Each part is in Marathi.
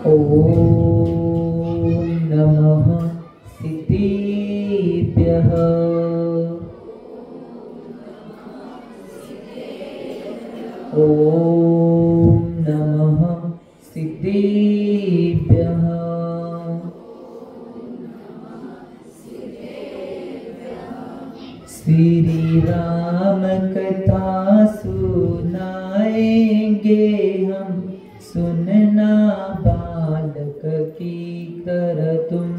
ओम नमः सिद्धेभ्यः। ओम नमः सिद्धेभ्यः। श्री राम कथा सुनाएंगे हम, सुनना बालक की कर तुम।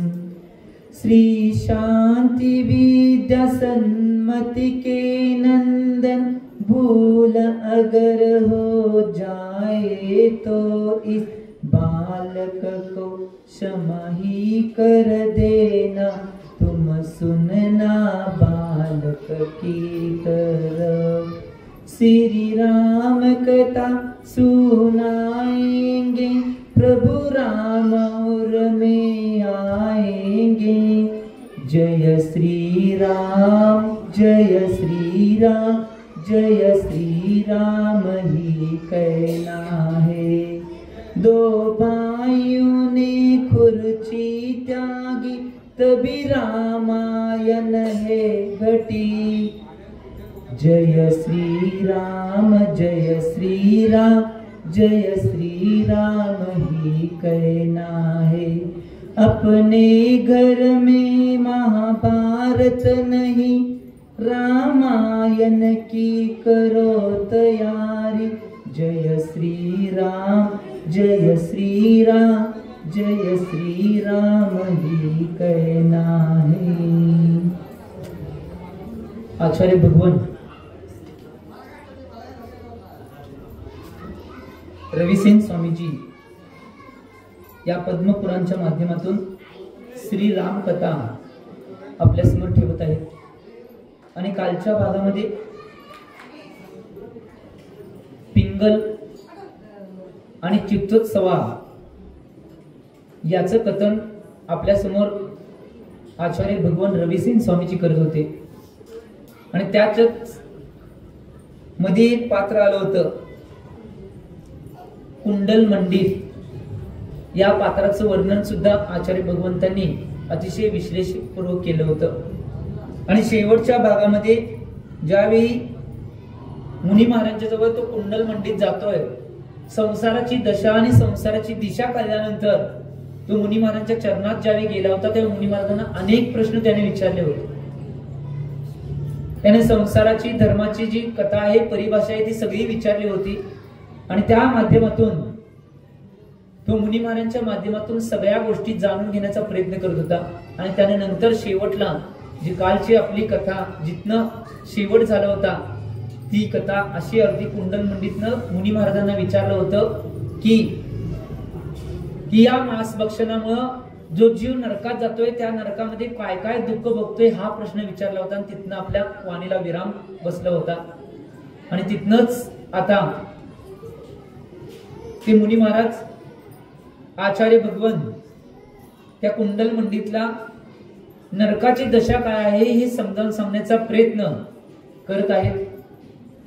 श्री शांति विद्या सन्मति के नंदन, भूल अगर हो जाए तो इस बालक को क्षमा ही कर देना, तुम सुनना बालक की तरफ। श्री राम कथा सुनाएंगे, प्रभु राम और में आएंगे। जय श्री राम, जय श्री राम, जय श्री राम ही कहना है। दो भाइयों ने खुर्ची त्यागी, तभी रामायण है घटी। जय श्री राम, जय श्री राम, जय श्री राम ही कहना है। अपने घर में महाभारत नहीं, रामायण की करो तैयारी। जय श्री राम, जय श्री राम, जय श्री राम ही कहना है। आचार्य भगवान रविसेन स्वामीजी या पद्मपुराणच्या माध्यमातून श्री राम कथा आपल्या समोर ठेवत आहेत। आणि कालच्या भागामध्ये पिंगल आणि चित्तोत्सवा याचं कथन आपल्या समोर आचार्य भगवान रविसेन स्वामीजी करत होते। आणि त्याच मध्ये एक पात्र आलं होतं कुंडल मंडित। या पात्राचं वर्णन सुद्धा आचार्य भगवंतांनी अतिशय विश्लेषणपूर्वक केलं होतं। आणि शेवटच्या भागामध्ये ज्यावेळी मुनी महाराजांच्या जवळ तो कुंडल मंडित जातोय, संसाराची दशा आणि संसाराची दिशा कळल्यानंतर तो मुनी महाराजांच्या चरणात ज्यावेळी गेला होता, त्या मुनी महाराजांना अनेक प्रश्न त्याने विचारले होते। त्याने संसाराची धर्माची जी कथा आहे, परिभाषा आहे, ती सगळी विचारली होती। आणि त्या माध्यमातून तो मुनी महाराजांच्या माध्यमातून सगळ्या गोष्टी जाणून घेण्याचा प्रयत्न करत होता। आणि त्याने नंतर शेवटला जी कालची आपली कथा जिथनं शेवट झाला होता, ती कथा अशी अगदी कुंडल मंडितनं मुनी महाराजांना विचारलं होतं की या मांस भक्षणामुळं जो जीव नरकात जातोय, त्या नरकामध्ये काय काय दुःख भोगतोय, हा प्रश्न विचारला होता। आणि तिथनं आपल्या वाणीला विराम बसला होता। आणि तिथनच आता ते मुनी महाराज आचार्य भगवान त्या कुंडल मंडितला नरकाची दशा काय आहे हे समजावून सांगण्याचा प्रयत्न करत आहेत।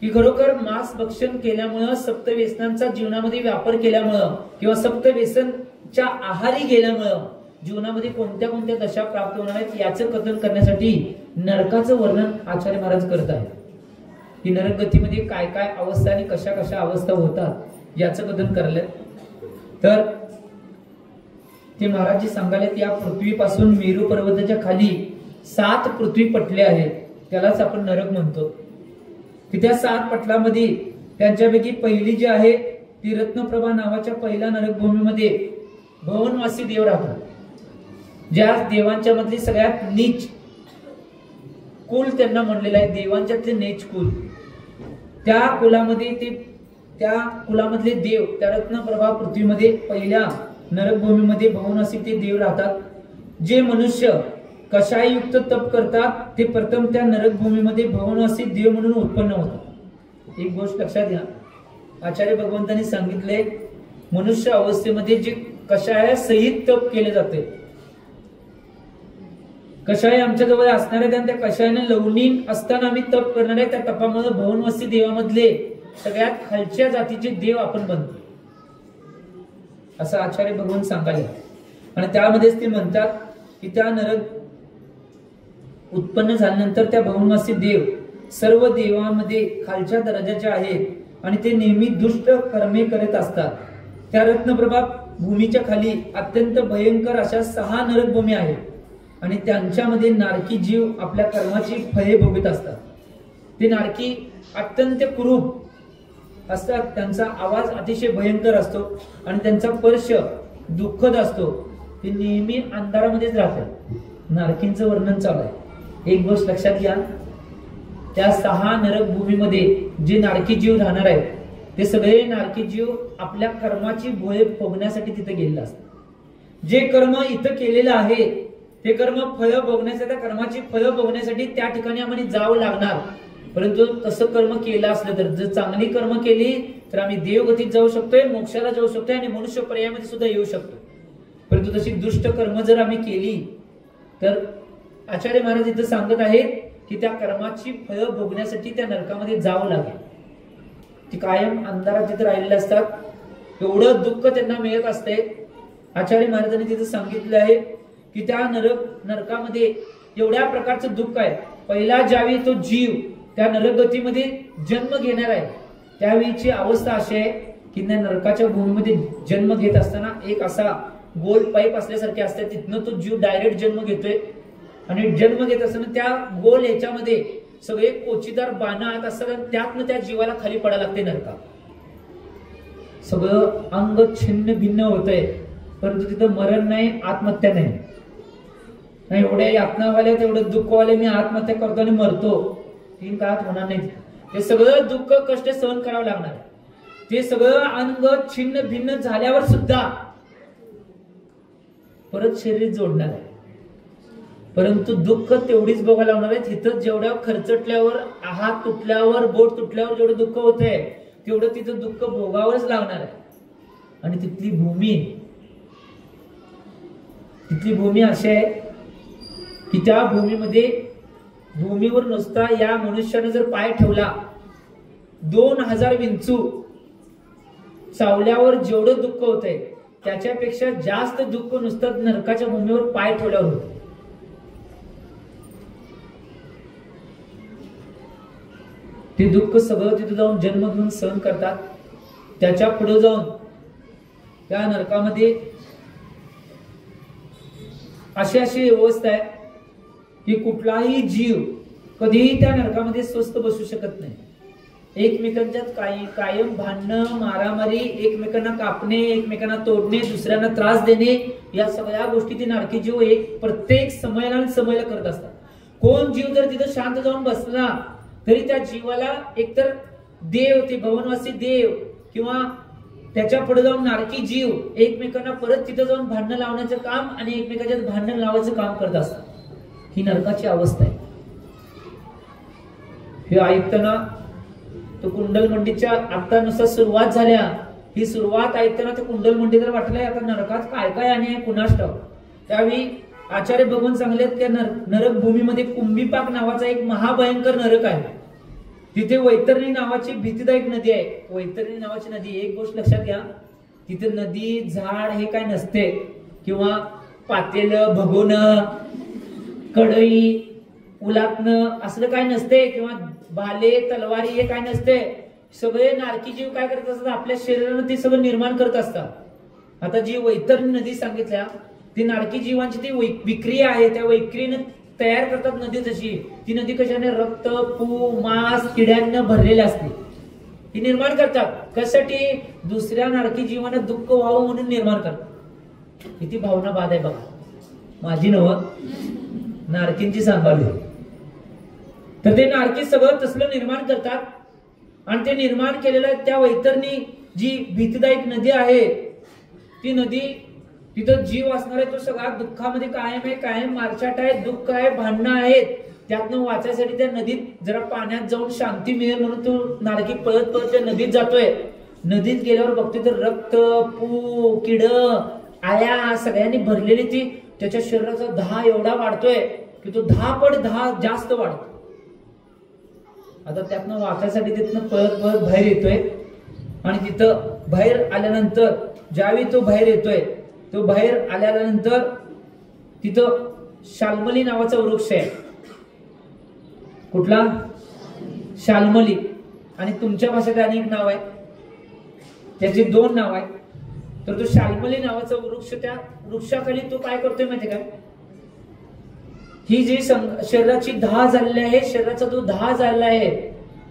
की खरोखर मांस भक्षण केल्यामुळं, सप्तव्यसनांचा जीवनामध्ये व्यापार केल्यामुळं किंवा सप्तव्यसनच्या आहारी गेल्यामुळं जीवनामध्ये कोणत्या कोणत्या दशा प्राप्त होणार आहेत याचं कथन करण्यासाठी नरकाचं वर्णन आचार्य महाराज करत आहेत। की नरक गतीमध्ये काय काय अवस्था आणि कशा कशा अवस्था होतात याचं कथन करले। तर ते महाराजजी सांगायला या पृथ्वीपासून मेरू पर्वताच्या खाली 7 पृथ्वी पटले आहेत, त्यालाच आपण नरक म्हणतो। की त्या 7 पटलामध्ये त्यांच्यापैकी पहिली जी आहे ती रत्नप्रभा नावाच्या पहिल्या नरकभूमीमध्ये भवनवासी देव राहतात। ज्या देवांच्या मधली सगळ्यात नीच कुल त्यांना म्हणलेलं आहे, देवांच्यातले नीच कुल। त्या कुलामध्ये त्या कुलामधले देव त्या रत्नप्रभा पृथ्वीमध्ये पहिल्या नरकभूमीमध्ये भवनवासी ते देव राहतात। जे मनुष्य कषाययुक्त तप करतात ते प्रथम त्या नरकभूमीमध्ये भवनवासी देव म्हणून उत्पन्न होतात। एक गोष्ट लक्षात घ्या, आचार्य भगवंतांनी सांगितले मनुष्य अवस्थेमध्ये जे कषाय सहित तप केले जाते, कषाय आमच्या जवळ असणार आहे आणि त्या कषायाने लवणीन असताना आम्ही तप करणार आहे, त्या तपामुळे भवनवासी देवामधले सगळ्यात खालच्या जातीचे देव आपण बनतो। असं आचार्य भगवान सांगायला. आणि त्यामध्येच ते म्हणतात की त्या नरक उत्पन्न झाल्यानंतर त्या भवनवासी देव सर्व देवांमध्ये खालच्या दर्जाचे आहेत आणि ते नेहमी दुष्ट कर्मे करत असतात. त्या रत्नप्रभा भूमीच्या खाली अत्यंत भयंकर अशा 6 नरक भूमी आहेत आणि त्यांच्यामध्ये नारकी जीव आपल्या कर्माची फळे भोगत असतात. ते नारकी अत्यंत कुरूप असतात. त्यांचा आवाज अतिशय भयंकर असतो आणि त्यांचा स्पर्श दुःखद असतो. ते नेहमी अंधारामध्येच राहतात. नारकींचं वर्णन चालू आहे. एक गोष्ट लक्षात घ्या, त्या 6 नरक भूमीमध्ये जे नारकी जीव राहणार आहेत ते सगळे नारकी जीव आपल्या कर्माची भोळे भोगण्यासाठी तिथे गेलेले असतात. जे कर्म इथं केलेलं आहे ते कर्म फळ भोगण्यासाठी, त्या कर्माची फळ भोगण्यासाठी त्या ठिकाणी आम्हाला जावं लागणार. परंतु तसं कर्म केलं असलं तर, जर चांगली कर्म केली तर आम्ही देवगतीत जाऊ शकतोय, मोक्षाला जाऊ शकतोय आणि मनुष्य पर्यायामध्ये सुद्धा येऊ शकतो. परंतु तशी दुष्ट कर्म जर आम्ही केली तर आचार्य महाराज इथं सांगत आहेत की त्या कर्माची फळ भोगण्यासाठी त्या नरकामध्ये जावं लागेल. ती कायम अंधारात तिथे राहिलेले असतात. एवढं दुःख त्यांना मिळत असते. आचार्य महाराजांनी तिथे सांगितलं आहे की त्या नरकामध्ये एवढ्या प्रकारचं दुःख आहे. पहिला ज्यावेळी तो जीव त्या नरकगतीमध्ये जन्म घेणार आहे त्यावेळीची अवस्था अशी आहे की त्या नरकाच्या भूमीमध्ये जन्म घेत असताना एक असा गोल पाईप असल्यासारखे असते. तिथनं तो जीव डायरेक्ट जन्म घेतोय आणि जन्म घेत असताना त्या गोल ह्याच्यामध्ये सगळे कोचीदार बाण आत असतात आणि त्यातनं त्या जीवाला खाली पडायला लागते नरकात. सगळं अंग छिन्न भिन्न होतंय परंतु तिथं मरण नाही, आत्महत्या नाही. एवढ्या यातनावाल्या तेवढं दुःखवाले मी आत्महत्या करतो आणि मरतो 3 काळात होणार नाही. ते सगळं दुःख कष्ट सहन करावं लागणार. ते सगळं अंग छिन्न भिन्न झाल्यावर सुद्धा परत शरीर जोडणार आहे. परंतु दुःख तेवढीच भोगायला लावणार आहे. तिथं जेवढ्या खर्चटल्यावर, हात तुटल्यावर, बोट तुटल्यावर जेवढं दुःख होतंय तेवढं तिथं दुःख भोगावंच लागणार आहे. आणि तिथली भूमी अशी आहे की त्या भूमीवर नुसता या मनुष्याने जर पाय ठेवला 2000 विंचू चावल्यावर जेवढं दुःख होतंय त्याच्यापेक्षा जास्त दुःख नुसतं नरकाच्या भूमीवर पाय ठेवल्यावर होतं. ते दुःख सगळं तिथे जाऊन जन्म घेऊन सहन करतात. त्याच्या पुढे जाऊन त्या नरकामध्ये अशी व्यवस्था आहे की कुठलाही जीव कधीही त्या नरकामध्ये स्वस्थ बसू शकत नाही. एकमेकांच्यात कायम भांडणं, मारामारी, एकमेकांना कापणे, एकमेकांना तोडणे, दुसऱ्यांना त्रास देणे, या सगळ्या गोष्टी ते नारकी जीव प्रत्येक समयाला करत असतात. कोण जीव जर तिथं शांत जाऊन बसला तरी त्या जीवाला एकतर देव, ते भवनवासी देव किंवा त्याच्या पुढे जाऊन नारकी जीव एकमेकांना परत तिथं जाऊन भांडणं लावण्याचं काम आणि एकमेकांच्यात भांडण लावायचं काम करत असतात. ही नरकाची अवस्था आहे. हे ऐकताना तो कुंडल मंडीच्या आता नुसतं सुरुवात झाल्या, ही सुरुवात ऐकताना ते कुंडल मंडी तर वाटलंय आता नरकात काय काय आणि कुणास ठाऊक. त्यावेळी आचार्य भगवान सांगलेत त्या नरक भूमीमध्ये कुंभीपाक नावाचा एक महाभयंकर नरक आहे. तिथे वैतरणी नावाची भीतीदायक नदी आहे. वैतरणी नावाची नदी, एक गोष्ट लक्षात घ्या, तिथे नदी झाड हे काय नसते किंवा पातेलं भगोनं कढई उलातणं असलं काय नसते किंवा भाले तलवारी हे काय नसते. सगळे नारकी जीव काय करत असतात, आपल्या शरीरानं ते सगळं निर्माण करत असतात. आता जी वैतरणी नदी सांगितल्या ती नारकी जीवांची ती विक्रिया आहे. त्या विक्रीनं तयार करतात नदी. जशी ती नदी कशाने रक्त, पू, मांस, किड्यांना भरलेली असते. ती निर्माण करतात कशासाठी, दुसऱ्या नारकी जीवांना दुःख व्हावं म्हणून निर्माण करतात. किती भावना बाद आहे बघा. माझी नव नारकींची सांभाळली. तर ते नारकी सगळं तसलं निर्माण करतात आणि ते निर्माण केलेलं त्या वैतरणी जी भीतीदायक नदी आहे ती नदी, तिथं जीव असणार आहे तो सगळा दुःखामध्ये कायम आहे. कायम मारचाट आहे, दुःख आहे, भांडणं आहेत. त्यातनं वाचायसाठी त्या नदीत जरा पाण्यात जाऊन शांती मिळेल म्हणून तो नारकी पळत पळत त्या नदीत जातोय. नदीत गेल्यावर बघतोय तर रक्त, पू, किड, आया सगळ्यांनी भरलेली ती त्याच्या शरीराचा 10 एवढा वाढतोय की तो 10 जास्त वाढतो. आता त्यातनं वाचायसाठी तिथनं पळत पळत बाहेर येतोय आणि तिथं बाहेर आल्यानंतर ज्यावेळी तो बाहेर येतोय, तो बाहेर आल्यानंतर तिथं शाल्मली नावाचा वृक्ष आहे. कुठला? शाल्मली. आणि तुमच्या भाषेत अनेक नाव आहे, त्याची 2 नाव आहेत. तर तो शाल्मली नावाचा वृक्ष, त्या वृक्षाखाली तो काय करतोय माहिती काय? ही जी शरीराची दाह झालेली आहे, शरीराचा जो दाह झालेला आहे,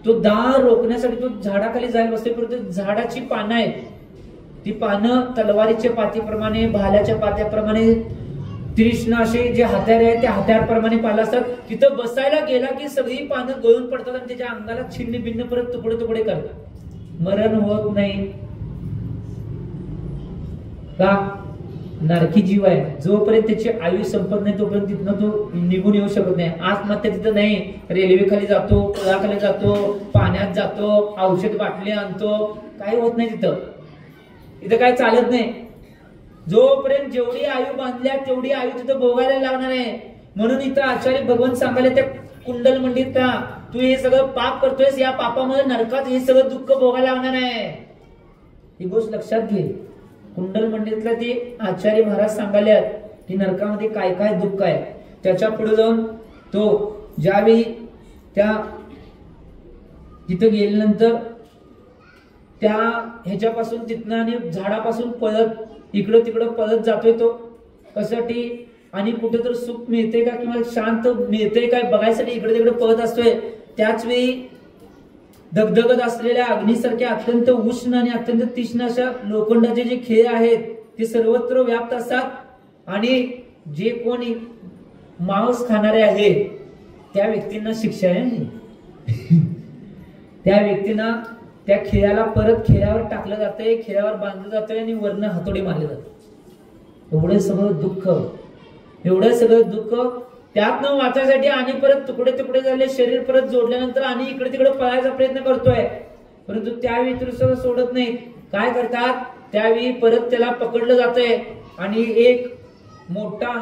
तो दाह रोखण्यासाठी तो झाडाखाली जायला बसतोय. परंतु झाडाची पानं आहेत, ती पानं तलवारीच्या पातीप्रमाणे, भाल्याच्या पात्याप्रमाणे, तीक्ष्ण असे जे हत्यार आहेत त्या हत्यारप्रमाणे पाला असतात. तिथं बसायला गेला की सगळी पानं गळून पडतात आणि त्याच्या अंगाला छिन्न भिन्न परत तुकडे तुकडे करतात. मरण होत नाही का? नारकी जीव आहे, जोपर्यंत त्याची आयु संपत नाही तोपर्यंत तिथनं तो निघून येऊ शकत नाही. आत्महत्या तिथं नाही, रेल्वे खाली जातो, पुलाखाली जातो, पाण्यात जातो, औषध बाटली आणतो, काही होत नाही तिथं. इथं काय चालत नाही. जोपर्यंत जेवढी आयु बांधल्या तेवढी आयु तिथं भोगायला लागणार आहे. म्हणून इथं आचार्य भगवान सांगायला त्या कुंडल मंडित, तू हे सगळं पाप करतोयस, या पापामुळे नरकात हे सगळं दुःख भोगायला लागणार आहे. ही गोष्ट लक्षात घे. कुंडल मंडितला ते आचार्य महाराज सांगायला की नरकामध्ये काय काय दुःख आहे. त्याच्या पुढे जाऊन तो ज्यावेळी त्या तिथं गेल्यानंतर त्या ह्याच्यापासून तिथनं आणि झाडापासून पळत इकडं तिकडं पळत जातोय. तो कशासाठी? आणि कुठे तर सुख मिळते का किंवा शांत मिळते काय बघायसाठी इकडे तिकडे पळत असतोय. त्याच वेळी धगधगत असलेल्या अग्नीसारख्या अत्यंत उष्ण आणि अत्यंत तीक्ष्ण अशा लोखंडाचे जे खेळ आहेत ते सर्वत्र व्याप्त असतात. आणि जे कोणी मांस खाणारे आहेत त्या व्यक्तींना शिक्षा आहे. त्या व्यक्तींना त्या खेळाला परत खेळावर टाकलं जातंय, खेळावर बांधलं जातंय आणि वरन हातोडी मारले जाते. एवढं सगळं दुःख, एवढं सगळं दुःख त्यातनं वाचायसाठी आणि परत तुकडे तुकडे झाले शरीर परत जोडल्यानंतर आणि इकडे तिकडे पळायचा प्रयत्न करतोय. परंतु त्यावेळी तर सोडत नाही. काय करतात? त्यावेळी परत त्याला पकडलं जातंय आणि एक मोठा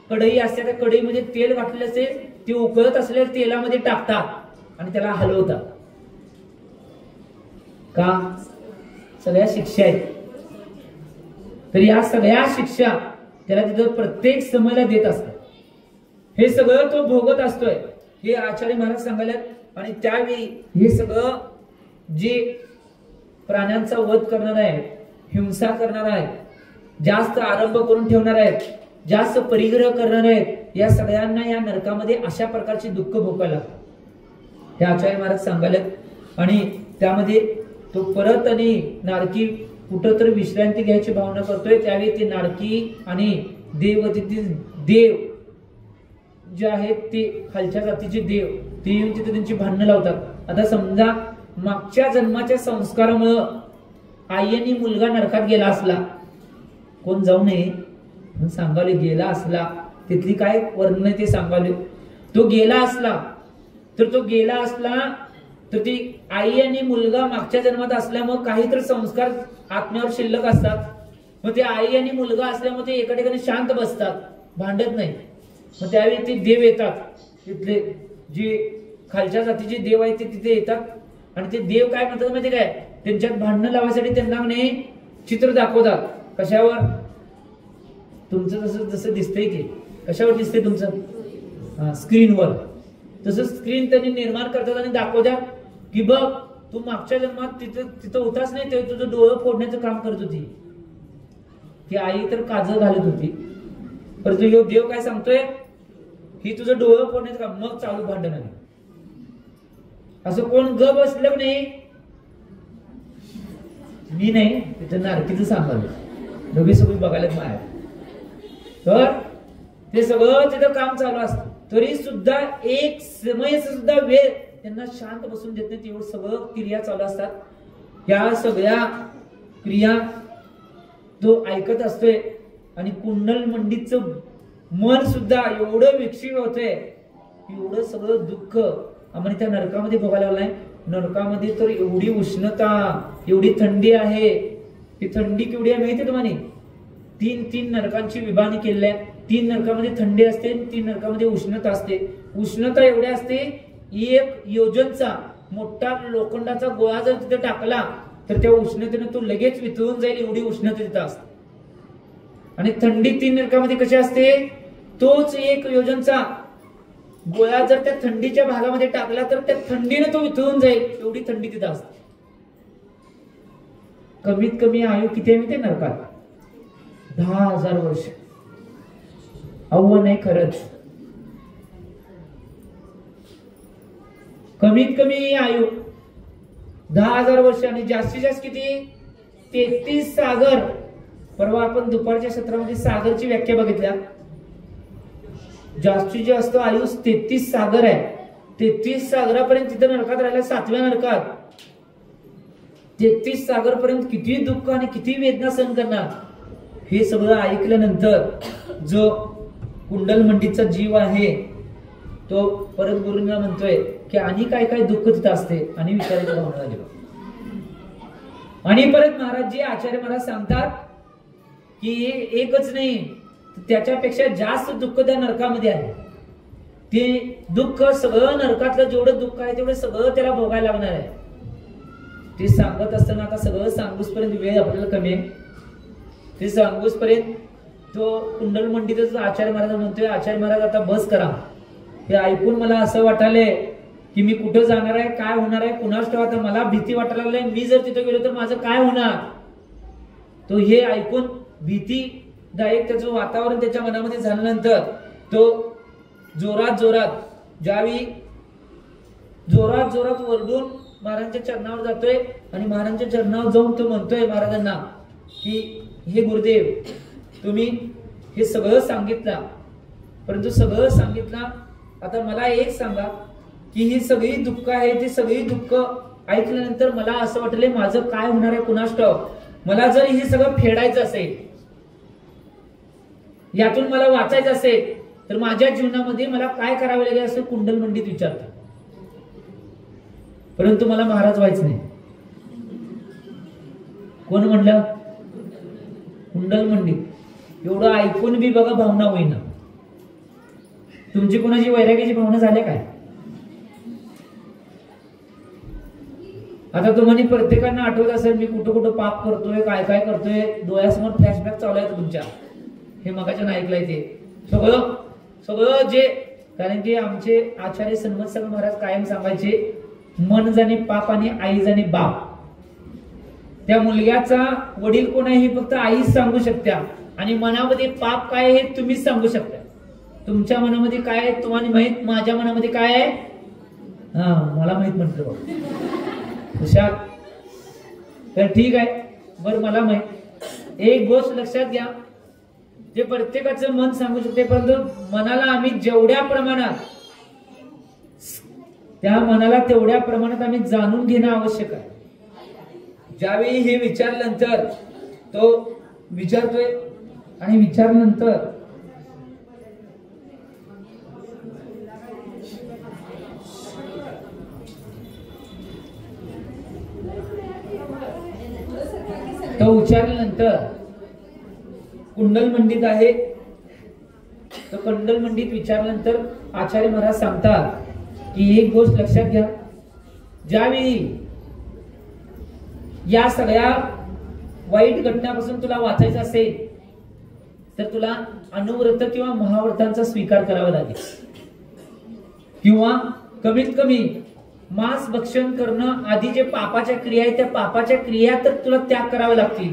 कढई असते, त्या कढईमध्ये तेल घातलेलं असेल, ते उकळत असलेल्या तेलामध्ये टाकतात आणि त्याला हलवतात. का? सगळ्या शिक्षा आहेत. तर या सगळ्या शिक्षा त्याला तिथं प्रत्येक समयला देत असतात. हे सगळं तो भोगत असतोय, हे आचार्य महाराज सांगायला. आणि त्यावेळी हे सगळं जे प्राण्यांचा वध करणार आहे, हिंसा करणार आहे, जास्त आरंभ करून ठेवणार आहेत, जास्त परिग्रह करणार आहेत, या सगळ्यांना या नरकामध्ये अशा प्रकारची दुःख भोगायला हे आचार्य महाराज सांगायला. आणि त्यामध्ये तो परत आणि नारकी कुठं तर विश्रांती घ्यायची भावना करतोय. त्यावेळी ते नारकी आणि देव जे आहेत ते खालच्या जातीचे देव ते येऊन तिथे त्यांची भांडणं लावतात. आता समजा मागच्या जन्माच्या संस्कारामुळं आई आणि मुलगा नरकात गेला असला, कोण जाऊ नये सांगाले गेला असला, तिथली काय वर्णन ते सांगाले. तो गेला असला तर ती आई आणि मुलगा मागच्या जन्मात असल्यामुळे काहीतरी संस्कार आत्म्यावर शिल्लक असतात. मग ते आई आणि मुलगा असल्यामुळे ते एका ठिकाणी शांत बसतात, भांडत नाही. मग त्यावेळी ते देव येतात, तिथले जे खालच्या जातीचे देव आहेत ते तिथे येतात. आणि ते देव काय म्हणतात माहिती काय? त्यांच्यात भांडणं लावायसाठी त्यांना म्हणे चित्र दाखवतात. कशावर? तुमचं जसं जसं दिसतंय की कशावर दिसतंय तुमचं? स्क्रीनवर. तसं स्क्रीन त्यांनी निर्माण करतात आणि दाखवतात की बघ तू मागच्या जन्मात तिथं होताच नाही, तेव्हा तुझं डोळं फोडण्याचं काम करत होती. ती आई तर काजळ घालत होती. परंतु ह्यो देव काय सांगतोय की तुझं डोळं फोडण्याचं काम. मग चालू भांडण आहे. असं कोण ग बसलं नाही. मी नाही, तिथं नारकीचं सांगाल दोघे सगळी बघायला माया. तर ते सगळं तिथं काम चालू असतं, तरी सुद्धा एक समय सुद्धा वेळ त्यांना शांत बसून देत नाही. तेवढं सगळं क्रिया चालू असतात. या सगळ्या क्रिया तो ऐकत असतोय. आणि कुंडल मंडितचं मन सुद्धा एवढं विकसित होतंय, एवढं सगळं दुःख आम्हाला त्या नरकामध्ये भोगायला लागलाय. नरकामध्ये तर एवढी उष्णता, एवढी थंडी आहे. ती थंडी केवढी आहे माहिती तुम्हाला? 3 नरकांची विभागणी केलेली आहे. 3 नरकामध्ये थंडी असते, 3 नरकामध्ये उष्णता असते. उष्णता एवढी असते, 1 योजनचा मोठा लोखंडाचा गोळा जर तिथे टाकला तर त्या उष्णतेने तो लगेच वितळून जाईल एवढी उष्णता तिथं असते. आणि थंडी 3 नरकामध्ये कशी असते, तोच एक योजनचा गोळा जर त्या थंडीच्या भागामध्ये टाकला तर त्या थंडीने तो वितळून जाईल एवढी थंडी तिथं असते. कमीत कमी आयु किती आहे ते नरकात, 10,000 वर्ष. अव्वा नाही खरंच, कमीत कमी आयु 10,000 वर्ष आणि जास्तीत जास्त किती, 33 सागर. परवा आपण दुपारच्या सत्रामध्ये सागरची व्याख्या बघितल्या. जास्तीत जास्त आयु 33 सागर आहे. 33 सागरापर्यंत तिथं नरकात राहिला, 7व्या नरकात 33 सागर पर्यंत किती दुःख आणि किती वेदना सहन करणार. हे सगळं ऐकल्यानंतर जो कुंडल मंडितचा जीव आहे तो परत गुरुंना म्हणतोय की आणि काय काय दुःख तिथं असते आणि विचारायची भावना झाली. आणि परत महाराजजी आचार्य महाराज सांगतात की एकच नाही, त्याच्यापेक्षा जास्त दुःख त्या नरकामध्ये आहे. ते दुःख सगळं नरकातलं जेवढं दुःख आहे तेवढं सगळं त्याला भोगायला लागणार आहे. ते सांगत असताना आता सगळं सांगूस पर्यंत वेळ आपल्याला कमी आहे. ते सांगूस पर्यंत तो कुंडल मंडितच आचार्य महाराज म्हणतोय, आचार्य महाराज आता बस करा. हे ऐकून मला असं वाटायलंय की मी कुठं जाणार आहे, काय होणार आहे कुणास ठाऊक. आता मला भीती वाटायला लागली, मी जर तिथं गेलो तर माझं काय होणार. तो हे ऐकून भीतीदायक त्याचं वातावरण त्याच्या मनामध्ये झाल्यानंतर तो जोरात ज्यावेळी जोरात वरडून महाराजांच्या चरणावर जातोय आणि महाराजांच्या चरणावर जाऊन तो म्हणतोय महाराजांना की हे गुरुदेव, तुम्ही हे सगळं सांगितलं, परंतु सगळं सांगितलं, आता मला एक सांगा की ही सगळी दुःख आहे, ती सगळी दुःख ऐकल्यानंतर मला असं वाटलंय माझं काय होणार आहे कुणास ठाऊक. मला जर हे सगळं फेडायचं असेल, यातून मला वाचायचं असेल तर माझ्या जीवनामध्ये मला काय करावे लागेल असं कुंडल मंडित विचारतात. परंतु मला महाराज व्हायचं नाही. कोण म्हणलं, कुंडल मंडित. एवढं ऐकून बी बघा भावना होईना. तुमची कोणाची वैराग्याची भावना झाली काय. आता तुम्हाला प्रत्येकांना आठवत असेल मी कुठं कुठं पाप करतोय, काय काय करतोय, डोळ्यासमोर फ्लॅशबॅक चालू आहे तुमच्या. हे मगाच्या ऐकलंय ते सगळं जे, कारण की आमचे आचार्य सन्मत महाराज कायम सांगायचे, मन जाणे पाप आणि आई जाणे बाप. त्या मुलग्याचा वडील कोण आहे हे फक्त आईच सांगू शकत्या आणि मनामध्ये पाप काय हे तुम्हीच सांगू शकता. तुमच्या मनामध्ये काय आहे तुम्हाला माहित, माझ्या मनामध्ये काय आहे मला माहित म्हटलं. हुशार, तर ठीक आहे बरं मला माहित. एक गोष्ट लक्षात घ्या, ते प्रत्येकाचं मन सांगू शकते, परंतु मनाला आम्ही जेवढ्या प्रमाणात, त्या मनाला तेवढ्या प्रमाणात आम्ही जाणून घेणं आवश्यक आहे. ज्यावेळी हे विचारल्यानंतर तो विचारतोय आणि विचारल्यानंतर तो विचारल्यानंतर कुंडल मंडित आहे, तो कुंडल मंडित विचारल्यानंतर आचार्य महाराज सांगतात की एक गोष्ट लक्षात घ्या, ज्यावेळी या सगळ्या वाईट घटनापासून तुला वाचायचं असेल तर तुला अनुव्रत किंवा महाव्रतांचा स्वीकार करावा लागेल, किंवा कमीत कमी मांस भक्षण करणं आधी जे पापाच्या क्रिया आहेत त्या पापाच्या क्रिया तर तुला त्याग करावे लागतील,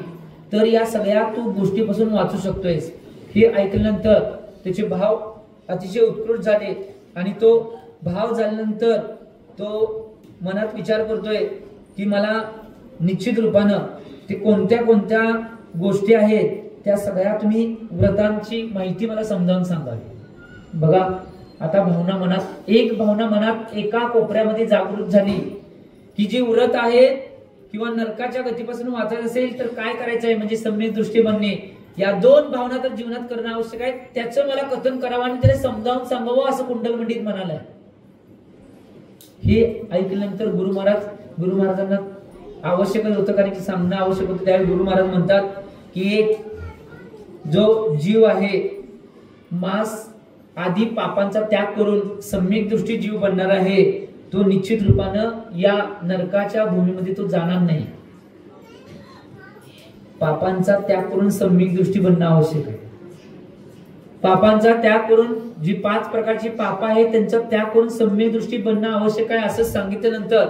तर या सगळ्या तू गोष्टीपासून वाचू शकतोयस. हे ऐकल्यानंतर त्याचे भाव अतिशय उत्कृष्ट झाले आणि तो भाव झाल्यानंतर तो मनात विचार करतोय की मला निश्चित रूपानं ते कोणत्या गोष्टी आहेत त्या सगळ्या तुम्ही व्रतांची माहिती मला समजावून सांगावी. बघा आता भावना मनात एका कोपऱ्यामध्ये जागृत झाली की जी व्रत आहेत किंवा नरकाच्या गतीपासून वाचायचं असेल तर काय करायचं आहे, म्हणजे सम्यक दृष्टी बनणे. या दोन भावना तर जीवनात करणं आवश्यक आहे. त्याचं मला कथन करावं आणि त्याला समजावून सांगावं असं कुंडल मंडित म्हणालाय. हे ऐकल्यानंतर गुरु महाराजांना आवश्यकच होतं, कारण की सांगणं आवश्यक होतं. त्यावेळी गुरु महाराज म्हणतात की एक जो जीव आहे मांस आधी पापांचा त्याग करून सम्यक दृष्टी जीव बनणार आहे, तो निश्चित रूपानं या नरकाच्या भूमीमध्ये तो जाणार नाही. पापांचा त्याग करून सम्यक दृष्टी बनणं आवश्यक आहे. पापांचा त्याग करून जी 5 प्रकारची पाप आहे त्यांचा त्याग करून सम्यक दृष्टी बनणं आवश्यक आहे असं सांगितल्यानंतर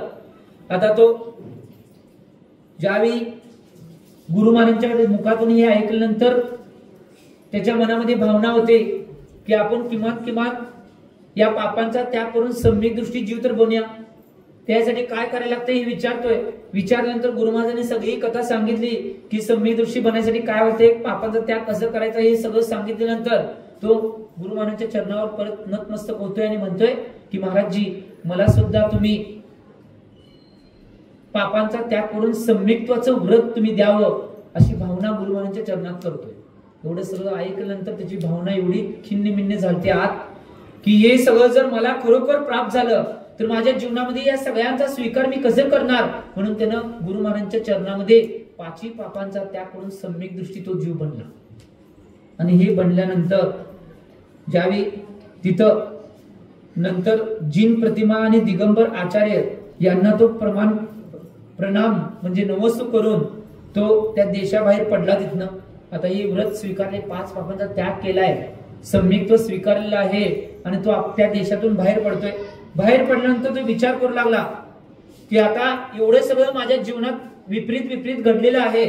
आता तो ज्यावेळी गुरु महाराजांच्या मुखातून हे ऐकल्यानंतर त्याच्या मनामध्ये भावना होते की आपण किमान या पापांचा त्याग करून सम्यक दृष्टी जीव तर बनूया. त्यासाठी काय करायला लागतं हे विचारतोय. विचारल्यानंतर गुरु महाराजांनी सगळी कथा सांगितली की सम्यक दृष्टी बनायसाठी काय होते, पापांचा त्याग कसं करायचा हे सगळं सांगितल्यानंतर तो गुरु महाराजांच्या चरणावर परत नतमस्तक होतोय आणि म्हणतोय की महाराजजी मला सुद्धा तुम्ही पापांचा त्याग करून सम्यक्त्वाचं व्रत तुम्ही द्यावं अशी भावना गुरु महाराजांच्या चरणात करतोय. एवढं सगळं ऐकल्यानंतर त्याची भावना एवढी खिन्न झालते आत की हे सगळं जर मला खरोखर प्राप्त झालं तर माझ्या जीवनामध्ये या सगळ्यांचा स्वीकार मी कसं करणार. म्हणून त्यानं गुरु महाराजांच्या चरणामध्ये 5 पापांचा त्याग करून सम्यक दृष्टी तो जीव बनला. आणि हे बनल्यानंतर ज्यावेळी तिथं नंतर जिन प्रतिमा आणि दिगंबर आचार्य यांना तो प्रणाम म्हणजे नमस्कार करून तो त्या देशाबाहेर पडला तिथनं. आता हे व्रत स्वीकारले, 5 पापांचा त्याग केलाय, सम्यक तो स्वीकारलेला आहे आणि तो त्या देशातून बाहेर पडतोय. बाहेर पडल्यानंतर तो विचार करू लागला की आता एवढं सगळं माझ्या जीवनात विपरीत घडलेलं आहे.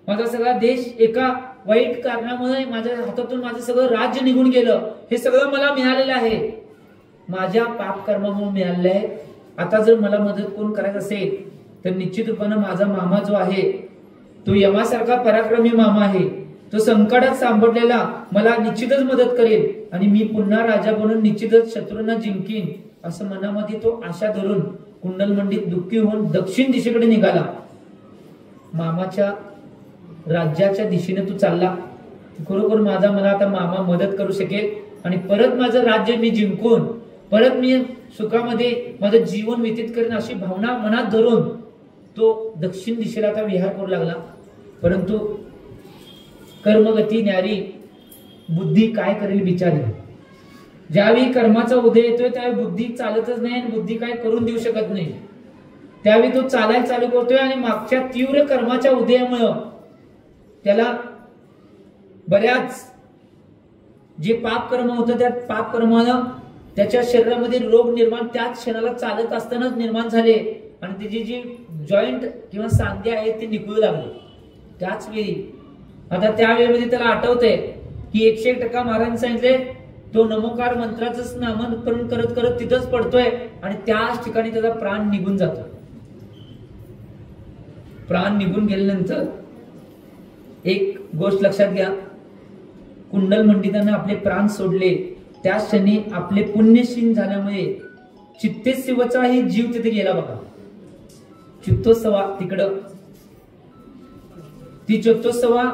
माझा सगळा देश एका वाईट कारणामुळे माझ्या हातातून माझं सगळं राज्य निघून गेलं. हे सगळं मला मिळालेलं आहे, माझ्या पाप कर्मामुळे मिळालेलं आहे. आता जर मला मदत कोण करायचं असेल तर निश्चित रूपानं माझा मामा जो आहे तो यमासारखा पराक्रमी मामा आहे. तो संकटात सापडलेला मला निश्चितच मदत करेल आणि मी पुन्हा राजा बनून निश्चितच शत्रूंना जिंकीन असं मनामध्ये तो आशा धरून कुंडलमंडीत दुःखी होऊन दक्षिण दिशेकडे निघाला. मामाच्या राज्याच्या दिशेने तो चालला. खरोखर मला आता मामा मदत करू शकेल आणि परत माझं राज्य मी जिंकून परत मी सुखामध्ये माझं जीवन व्यतीत करेन अशी भावना मनात धरून तो दक्षिण दिशेला आता विहार करू लागला. परंतु कर्मगती न्यारी बुद्धी काय करेल बिचारी. ज्यावेळी कर्माचा उदय येतोय त्यावेळी बुद्धी चालतच नाही आणि बुद्धी काय करून देऊ शकत नाही. त्यावेळी तो चालायला चालू करतोय आणि मागच्या तीव्र कर्माच्या उदयामुळे त्याला बऱ्याच जे पाप कर्म होतं त्या पाप कर्मानं त्याच्या शरीरामध्ये रोग निर्माण त्याच क्षणाला चालत असतानाच निर्माण झाले आणि त्याची जी जॉईंट किंवा सांधे आहेत ते निघू लागले. त्याच वेळी आता त्या वेळेमध्ये त्याला आठवतंय की 101% महाराज सांगितले तो नमोकार मंत्राचं नामकरण करत करत तिथंच पडतोय आणि त्याच ठिकाणी त्याचा प्राण निघून जातो. प्राण निघून गेल्यानंतर एक गोष्ट लक्षात घ्या, कुंडल मंडितांना आपले प्राण सोडले त्या क्षणी आपले पुण्यशील झाल्यामुळे चित्तेशिवचाही जीव तिथे गेला बघा. चित्तोत्सवा तिकडं ती चित्तोत्सवा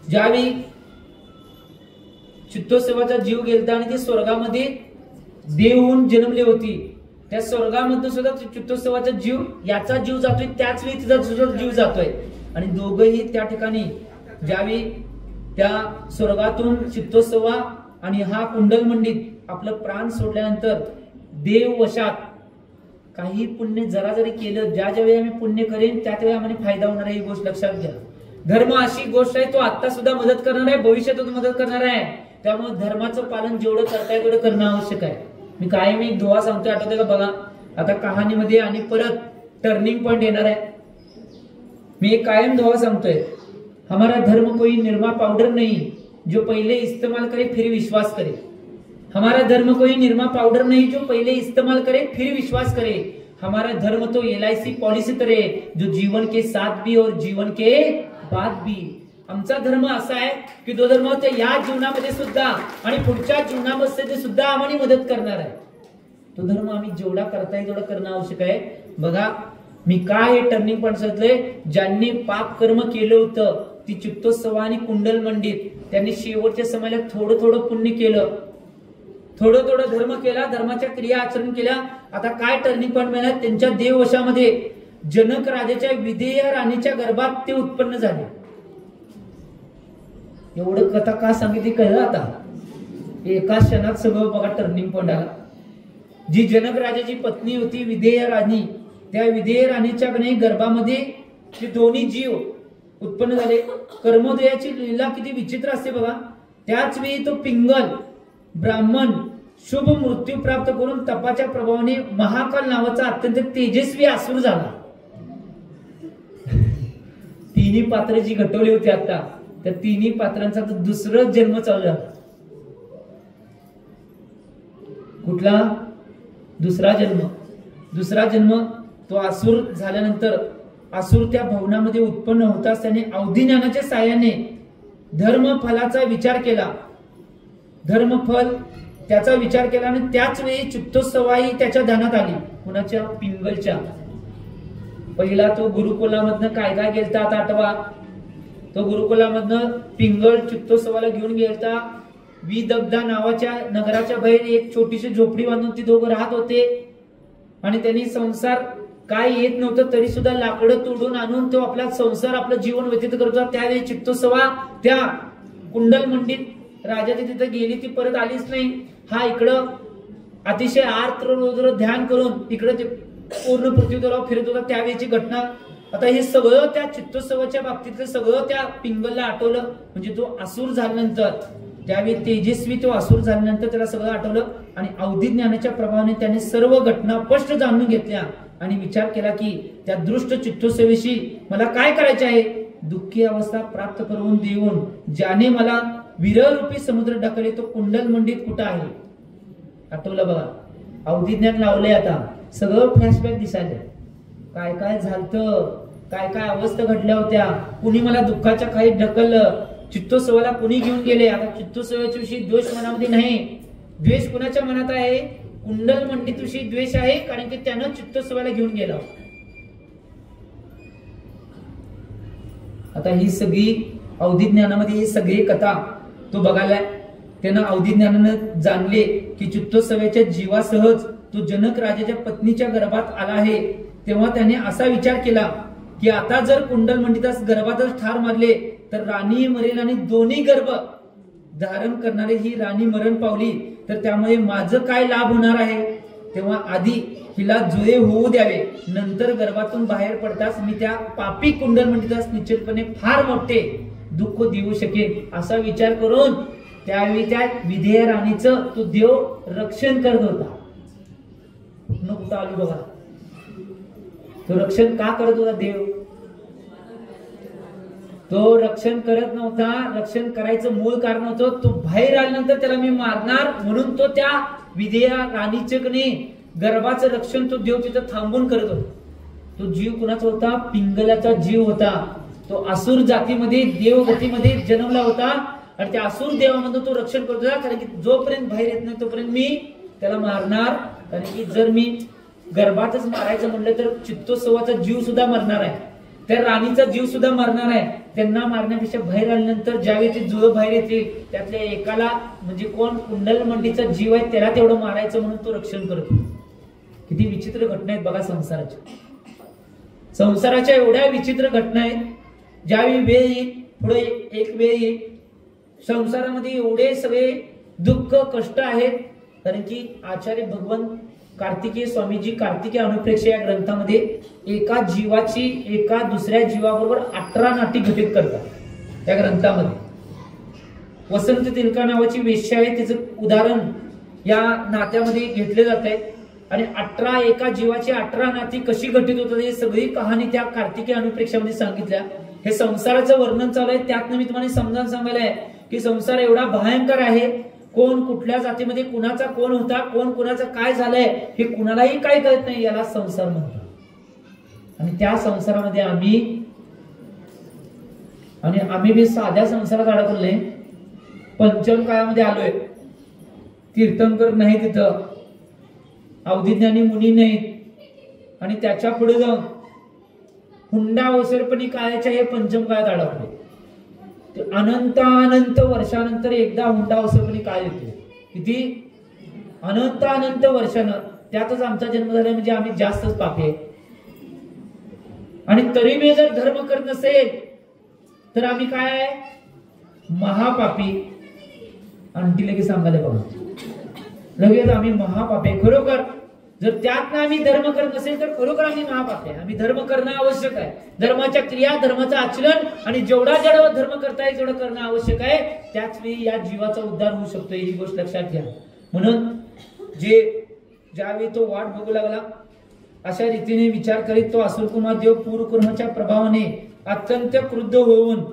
ज्यावेळी चित्तोत्सवाचा जीव गेलता आणि ती स्वर्गामध्ये देव होऊन जन्मली होती. त्या स्वर्गामध्ये सुद्धा चित्तोत्सवाचा जीव याचा जीव जातोय त्याच वेळी तिचा सुद्धा जीव जातोय आणि दोघंही त्या ठिकाणी ज्यावेळी त्या स्वर्गातून चित्तोत्सवा आणि हा कुंडल मंडित आपलं प्राण सोडल्यानंतर देव वशात काही पुण्य जरा जरी केलं ज्या वेळी आम्ही पुण्य करेन त्या वेळी आम्हाला फायदा होणार आहे. ही गोष्ट लक्षात घ्या. धर्म अशी गोष्ट आहे तो आता सुद्धा मदत करणार आहे, भविष्यातून मदत करणार आहे. त्यामुळे धर्माचं पालन जेवढं करता येईल तेवढं करणं आवश्यक आहे. मी कायम एक दुआ सांगतोय, आठवतंय का बघा. आता कहाणीमध्ये आणि परत टर्निंग पॉइंट येणार आहे. मी एक कायम दुआ सांगतोय, हमारा धर्म कोई निरमा पाउडर नहीं जो पहले इस्तेमाल करे फिर विश्वास करे. हमारा धर्म कोई निरमा पाउडर नहीं जो पहले इस्तेमाल करे फिर विश्वास करे. हमारा धर्म तो LIC पॉलिसी तरह जो जीवन के साथ भी और जीवन के बाद भी. आमचा धर्म असा आहे की तो धर्म या जीवनामध्ये सुद्धा आणि पुढच्या जीवनामध्ये सुद्धा आम्हाला मदत करणार आहे. तो धर्म आम्ही जेवढा करता येईल तेवढं करणं आवश्यक आहे. बघा मी काय हे टर्निंग पॉइंट सांगितलंय, ज्यांनी पाप कर्म केलं होतं ती चित्तोत्सव आणि कुंडल मंडित त्यांनी शेवटच्या समयाला थोडं थोडं पुण्य केलं, थोडं थोडं धर्म केला, धर्माच्या क्रिया आचरण केल्या. आता काय टर्निंग पॉइंट मिळाला, त्यांच्या देववशामध्ये जनक राजाच्या विधेय राणीच्या गर्भात ते उत्पन्न झाले. एवढं कथा का सांगितली कळलं. आता एका क्षणात सगळं बघा टर्निंग पॉइंट आला. जी जनक राजाची पत्नी होती विधेय राणी, त्या विधेय राणीच्या गर्भामध्ये ते दोन्ही जीव उत्पन्न झाले. कर्मोदयाची लीला किती विचित्र असते बघा. त्याच वेळी तो पिंगल ब्राह्मण शुभ मृत्यू प्राप्त करून तपाच्या प्रभावाने महाकाल नावाचा अत्यंत तेजस्वी असुर झाला. तिन्ही पात्र जी घटवली होती आता, त्या तिन्ही पात्रांचा तो दुसरा जन्म चालू झाला. कुठला? दुसरा जन्म तो असुर झाल्यानंतर असुर त्या भवनामध्ये उत्पन्न होताच त्याने अवधी ज्ञानाच्या साहाय्याने धर्मफलाचा विचार केला. धर्मफल त्याचा विचार केला आणि त्याच वेळी चित्तोत्सवाही त्याच्या ध्यानात आली. कुणाच्या? पिंगलच्या. पहिला तो गुरुकुलामधनं काय गेलता आता आठवा. तो गुरुकुलामधनं पिंगल चित्तोत्सवाला घेऊन गेलता. विदग्धा नावाच्या नगराच्या बाहेर एक छोटीशी झोपडी बांधून ती दोघं राहत होते आणि त्यांनी संसार काय येत नव्हतं तरी सुद्धा लाकडं तोडून आणून तो आपला संसार आपलं जीवन व्यतीत करत होता. त्यावेळी चित्तोत्सवा त्या कुंडल मंडित राजाची तिथे गेली, ती परत आलीच नाही. हा इकडं अतिशय आर्द्र रोद्र ध्यान करून इकडं ते पूर्ण पृथ्वीतलावर फिरत होता. त्यावेळीची घटना. आता हे सगळं त्या चित्तोत्सवाच्या बाबतीतलं सगळं त्या पिंगलला आठवलं. म्हणजे तो असुर झाल्यानंतर, त्यावेळी तेजस्वी तो असुर झाल्यानंतर त्याला सगळं आठवलं आणि अवधी ज्ञानाच्या प्रभावाने त्याने सर्व घटना स्पष्ट जाणून घेतल्या आणि विचार केला की त्या दृष्ट चित्तोत्सवेशी मला काय करायचे आहे. दुःखी अवस्था प्राप्त करून देऊन ज्याने मला विरल रूपी समुद्र ढकलले तो कुंडल मंडित कुठं आहे. आठवलं बघा. अवधी ज्ञान लावलंय आता. सगळं फ्लॅशबॅक दिसायलंय. काय काय झालतं, काय काय अवस्था घडल्या होत्या, कुणी मला दुःखाच्या काही ढकललं, चित्तोत्सवाला कुणी घेऊन गेले. आता चित्तोत्सवाच्या विषयी द्वेष मनामध्ये नाही. द्वेष कुणाच्या मनात आहे? कुंडल मंडित विषयी द्वेष आहे, कारण की त्यानं चित्तोत्सवाला घेऊन गेला. आता ही सगळी अवधी ज्ञानामध्ये ही सगळी कथा तो बघायला. त्यानं अवधी ज्ञानानं जाणले की चित्तोत्सवाच्या जीवासहज तो जनक राजाच्या पत्नीच्या गर्भात आला आहे. तेव्हा त्याने असा विचार केला की आता जर कुंडल मंडितास गर्भातच ठार मारले तर राणी मरेल आणि दोन्ही गर्भ धारण करणारी ही राणी मरण पावली तर त्यामुळे माझं काय लाभ होणार आहे. तेव्हा आधी हिला जुळे होऊ द्यावे, नंतर गर्भातून बाहेर पडताच मी त्या पापी कुंडल मंडितास निश्चितपणे फार मोठे दुःख देऊ शकेन असा विचार करून त्यावेळी त्या विधेय राणीचं तो देव रक्षण करत होता. कुठं आलो बघा. तो रक्षण का करत होता देव? तो रक्षण करत नव्हता. रक्षण करायचं मूळ कारण होतं तो बाहेर आल्यानंतर त्याला मी मारणार म्हणून तो त्या विधेया राणीचे कणे गर्भाचं रक्षण तो देव तिथं थांबून करत होता. तो जीव कुणाचा होता? पिंगलाचा जीव होता. तो असुर जातीमध्ये देवगतीमध्ये जन्मला होता आणि त्या असुर देवामधून तो रक्षण करत होता. कारण की जोपर्यंत बाहेर येत नाही तोपर्यंत मी त्याला मारणार. कारण की जर मी गर्भातच मारायचं म्हणलं तर चित्तोत्सवाचा जीव सुद्धा मरणार आहे, त्या राणीचा जीव सुद्धा मरणार आहे. त्यांना मारण्यापेक्षा बाहेर आल्यानंतर ज्यावेळी ते जुळ बाहेर येतील त्यातल्या एकाला म्हणजे कोण कुंडल मंडीचा जीव आहे त्याला तेवढं मारायचं म्हणून तो रक्षण करतो. किती विचित्र घटना आहेत बघा संसाराच्या. संसाराच्या एवढ्या विचित्र घटना आहेत. ज्यावेळी वेळ येईल पुढे एक वेळ येईल संसारामध्ये एवढे सगळे दुःख कष्ट आहेत. कारण की आचार्य भगवान कार्तिकेय स्वामीजी कार्तिकेय अनुप्रेक्षा या ग्रंथामध्ये एका जीवाची एका दुसऱ्या जीवाबरोबर 18 नाटी घटित करतात. त्या ग्रंथामध्ये वसंत तिलका नावाची वेश्या आहे, त्याचं उदाहरण या नात्यामध्ये घेतले जात आहे. आणि 18 एका जीवाची 18 नाती कशी घटित होतात हे सगळी कहाणी त्या कार्तिकेय अनुप्रेक्षामध्ये सांगितल्या. हे संसाराचं वर्णन चालू आहे. त्यातनं मी तुम्हाला समजावून सांगायला आहे की संसार एवढा भयंकर आहे. कोण कुठल्या जातीमध्ये कुणाचा कोण होता, कोण कुणाचं काय झालंय हे कुणालाही काय कळत नाही. याला संसार म्हणतात. आणि त्या संसारामध्ये आम्ही बी साध्या संसारात अडकलोय. पंचम काळामध्ये आलोय. तीर्थंकर नाही तिथं, अवधिज्ञानी मुनी नाहीत आणि त्याच्या पुढे जाऊन हुंडा ओसरपणी काळाच्या हे पंचम काळात अडकले. अनंत वर्षानंतर एकदा हुंडा ओसरपणी काळ येतो. किती अनंत वर्षानं त्यातच आमचा जन्म झाला म्हणजे आम्ही जास्तच पापी आहे. आणि तरी मी जर धर्म करत नसेल तर आम्ही काय आहे? महापापी. आणि लगेच सांगायला बघा लगेच आम्ही महापापी. खरोखर जर त्यात आम्ही धर्म करत नसेल तर खरोखर आम्ही महापाप आहे. आम्ही धर्म करणं आवश्यक आहे. धर्माच्या क्रिया, धर्माचं आचरण आणि जेवढा धर्म करता येईल तेवढं करणं आवश्यक आहे. त्याच वेळी या जीवाचा उद्धार होऊ शकतो, ही गोष्ट लक्षात घ्या. म्हणून ज्यावेळी तो वाट बघू लागला, अशा रीतीने विचार करीत तो असुरकुमार देव पूर्वकर्माच्या प्रभावाने अत्यंत क्रुद्ध होऊन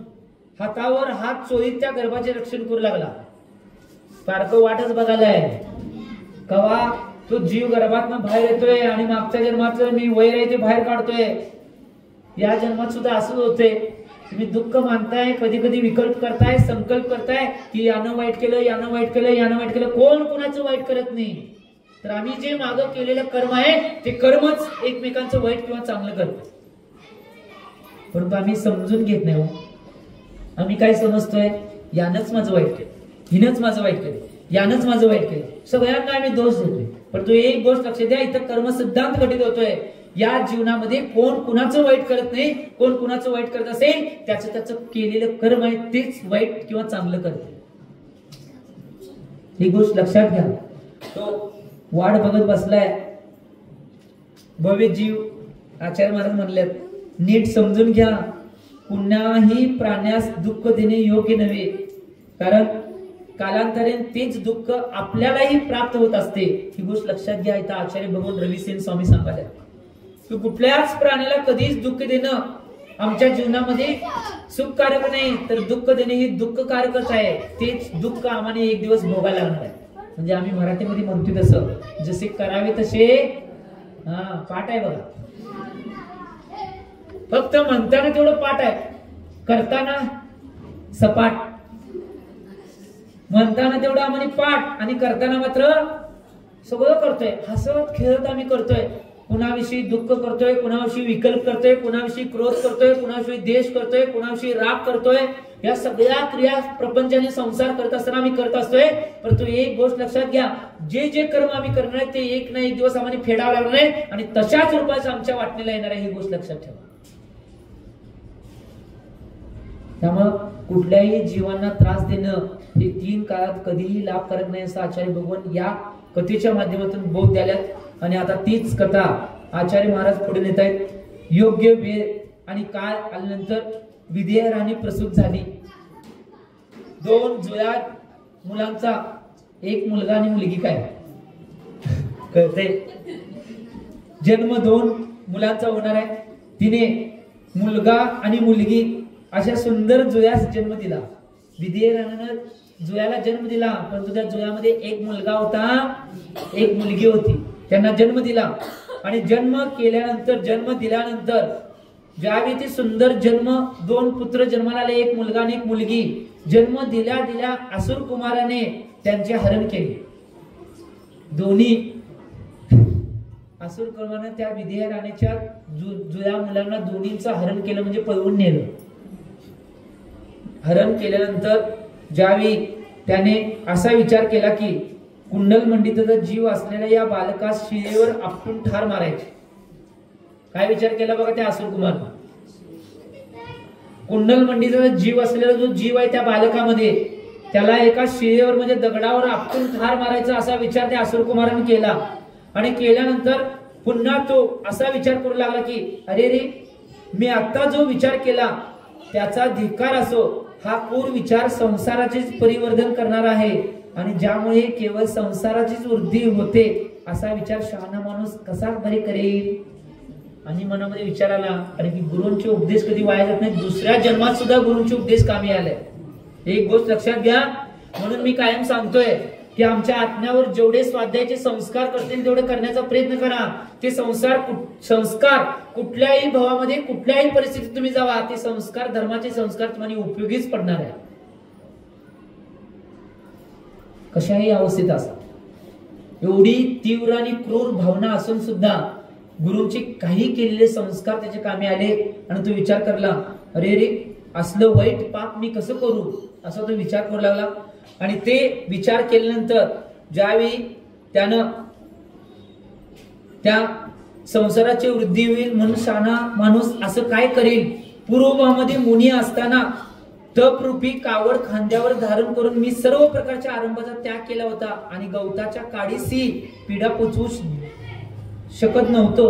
हातावर हात चोळीत त्या गर्भाचे रक्षण करू लागला. सारखं वाटच बघायला आहे कवा तो जीव गर्भातनं बाहेर येतोय आणि मागच्या जन्माचं मी वैर आहे ते बाहेर काढतोय. या जन्मात सुद्धा असंच होते. तुम्ही दुःख मानताय, कधी कधी विकल्प करताय, संकल्प करताय की यानं वाईट केलं, यानं वाईट केलं, यानं वाईट केलं. कोण कोणाचं वाईट करत नाही. तर आम्ही जे मागं केलेलं कर्म आहे ते कर्मच एकमेकांचं वाईट किंवा चांगलं करतो. परंतु आम्ही समजून घेत नाही. आम्ही काय समजतोय, यानंच माझं वाईट केलं, हिनंच माझं वाईट केलं, यानंच माझं वाईट केलं, सगळ्यांना आम्ही दोष देतोय. परंतु एक गोष्ट लक्षात द्या, इथं कर्म सिद्धांत घटित होतोय. या जीवनामध्ये कोण कुणाचं वाईट करत नाही. कोण कुणाचं वाईट करत असेल त्याचं केलेलं कर्म आहे तेच वाईट किंवा चांगलं करते. ही गोष्ट लक्षात घ्या. तो वाट बघत बसलाय. भव्य जीव आचार्य महाराज म्हणले, नीट समजून घ्या, कुणाही प्राण्यास दुःख देणे योग्य नव्हे. कारण कालांतराने तेच दुःख आपल्यालाही प्राप्त होत असते. ही गोष्ट लक्षात घ्या. इथं आचार्य भगवान रविसेन स्वामी सांगायला की कुठल्याच प्राण्याला कधीच दुःख देणं आमच्या जीवनामध्ये सुखकारक नाही, तर दुःख देणे हे दुःखकारकच आहे. तेच दुःख आम्हाला एक दिवस भोगायला लागणार आहे. म्हणजे आम्ही मराठीमध्ये म्हणतो तसं, जसे करावे तसे पाठ आहे बघा. फक्त म्हणताना तेवढं पाठ आहे, करताना सपाट. म्हणताना तेवढं आम्हाला पाठ आणि करताना मात्र सगळं करतोय. हसत खेळत आम्ही करतोय. कुणाविषयी दुःख करतोय, कुणाविषयी विकल्प करतोय, कुणाविषयी क्रोध करतोय, कुणाविषयी द्वेष करतोय, कुणाविषयी राग करतोय. या सगळ्या क्रिया प्रपंचाने संसार करत असताना आम्ही करत असतोय. परंतु एक गोष्ट लक्षात घ्या, जे जे कर्म आम्ही करणार आहे ते एक ना एक दिवस आम्हाला फेडावं लागणार आहे आणि तशाच रूपाचं आमच्या वाटणीला येणार आहे. ही गोष्ट लक्षात ठेवा. त्यामुळे कुठल्याही जीवांना त्रास देणं हे 3 काळात कधीही लाभकारक नाही असं आचार्य भगवान या कथेच्या माध्यमातून बोध द्याल्यात. आणि आता तीच कथा आचार्य महाराज पुढे नेत आहेत. योग्य वेळ आणि काळ आल्यानंतर विदेह राणी प्रसूत झाली. 2 जुळ्या मुलांचा, एक मुलगा आणि मुलगी. काय कळते, जन्म 2 मुलांचा होणार आहे. तिने मुलगा आणि मुलगी अशा सुंदर जुळ्यास जन्म दिला. विदेह राणीनं जुळ्याला जन्म दिला, परंतु त्या जुळ्यामध्ये एक मुलगा होता, एक मुलगी होती. त्यांना जन्म दिला आणि जन्म दिल्यानंतर ज्यावेळी ती सुंदर जन्म 2 पुत्र जन्माला आले, एक मुलगा आणि एक मुलगी. जन्म दिल्या असुर कुमाराने त्यांचे हरण केले. दोन्ही असुर कुमाराने त्या विदेह राणीच्या जुळ्या मुलांना दोन्हींचं हरण केलं, म्हणजे पळवून नेलं. हरण केल्यानंतर ज्यावेळी त्याने असा विचार केला की कुंडल मंडितचा जीव असलेल्या या बालकास शिळेवर आपटून ठार मारायचे. काय विचार केला बघा त्या असुर कुमार. कुंडल मंडितचा जीव असलेला जो जीव आहे त्या बालकामध्ये, त्याला एका शिळेवर म्हणजे दगडावर आपटून ठार मारायचा असा विचार त्या असुर कुमाराने केला. आणि केल्यानंतर पुन्हा तो असा विचार करू लागला की अरे रे, मी आता जो विचार केला त्याचा धिक्कार असो. हा क्रूर विचार संसाराचेच परिवर्धन करणार आहे आणि ज्यामुळे केवळ संसाराचीच वृद्धी होते असा विचार शहाणा माणूस कसा बरे करेल. आणि मनामध्ये विचार आला, अरे की गुरूंचे उपदेश कधी वाया जात नाही. दुसऱ्या जन्मात सुद्धा गुरूंचे उपदेश कामी आले. एक गोष्ट लक्षात घ्या. म्हणून मी कायम सांगतोय की आमच्या आत्म्यावर जेवढे स्वाध्यायाचे संस्कार करतील तेवढे करण्याचा प्रयत्न करा. ते संस्कार कुठल्याही भावामध्ये कुठल्याही परिस्थितीत तुम्ही जावा, ते संस्कार, धर्माचे संस्कार तुम्हाला उपयोगीच पडणार आहे. कशाही अवस्थेत असा. एवढी तीव्र आणि क्रूर भावना असून सुद्धा गुरुचे काही केलेले संस्कार त्याच्या कामी आले. आणि तो विचार करला, अरे रे, असलं वाईट पाप मी कसं करू, असा तो विचार करू लागला. आणि ते विचार केल्यानंतर ज्यावेळी त्यानं त्या संसाराची वृद्धी होईल म्हणून शहाणा माणूस असं काय करेल. पूर्वभामध्ये मुनी असताना तपरूपी कावड खांद्यावर धारण करून मी सर्व प्रकारच्या आरंभाचा त्याग केला होता आणि गवताच्या काडीसी पीडा पोचवू शकत नव्हतो.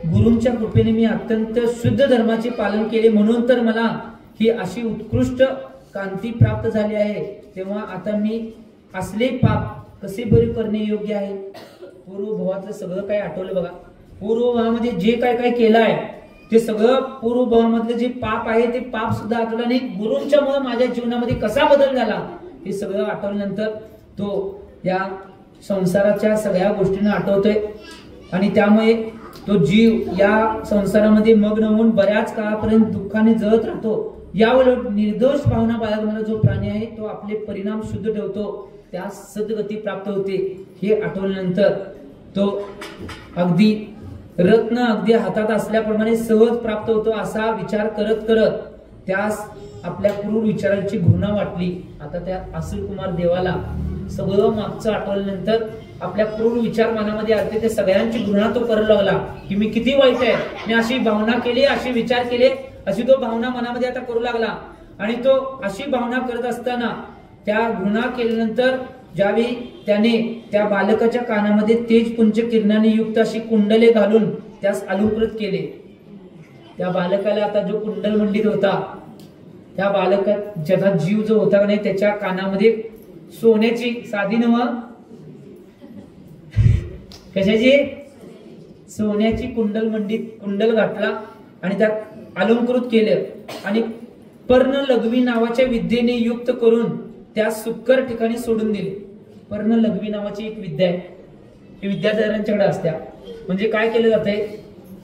गुरूंच्या कृपेने मी अत्यंत शुद्ध धर्माचे पालन केले, म्हणून तर मला ही अशी उत्कृष्ट कांती प्राप्त झाली आहे. तेव्हा आता मी असले पाप कसे बरे करणे योग्य आहे? पूर्वभावाचं सगळं काय आठवलं बघा. पूर्वभावामध्ये जे काय काय केलं आहे ते सगळं पूर्वभावामधले जे पाप आहे ते पाप सुद्धा आठवलं नाही. गुरूंच्या मुळे माझ्या जीवनामध्ये कसा बदल झाला हे सगळं आठवल्यानंतर तो या संसाराच्या सगळ्या गोष्टींना आठवतोय आणि त्यामुळे तो जीव या संसारामध्ये मग्न होऊन बऱ्याच काळापर्यंत दुःखाने जळत राहतो. याउलट निर्दोष भावना बाळगणारा जो प्राणी आहे तो आपले परिणाम शुद्ध ठेवतो, त्यास सद्गती प्राप्त होते. हे आठवल्यानंतर तो अगदी रत्न अगदी हातात असल्याप्रमाणे सहज प्राप्त होतो असा विचार करत करत त्यास आपल्या क्रूर विचारांची घृणा वाटली. आता त्या असिल कुमार देवाला सगळं मागचं आठवल्यानंतर आपल्या क्रूर विचार मनामध्ये आले, ते सगळ्यांची घृणा तो करू लागला की मी किती वाईट आहे, मी अशी भावना केली, अशी विचार केले, अशी तो भावना मनामध्ये आता करू लागला. आणि तो अशी भावना करत असताना त्या घृणा केल्यानंतर ज्यावेळी त्याने त्या बालकाच्या कानामध्ये तेजपुंज किरणाने युक्त अशी कुंडले घालून त्यास अलंकृत केले. त्या बालकाला आता जो कुंडल मंडित होता त्या बालकात ज्याचा जीव जो होता नाही त्याच्या कानामध्ये सोन्याची साधी नव कशाची सोन्याची कुंडल मंडित कुंडल घातला आणि त्यात अलंकृत केलं आणि पर्ण लघवी नावाच्या विद्येने युक्त करून त्या सुकर ठिकाणी सोडून दिले. पर्ण लघवी नावाची एक विद्या आहे, ती विद्याधरांच्याकडे असत्या. म्हणजे काय केलं जातंय,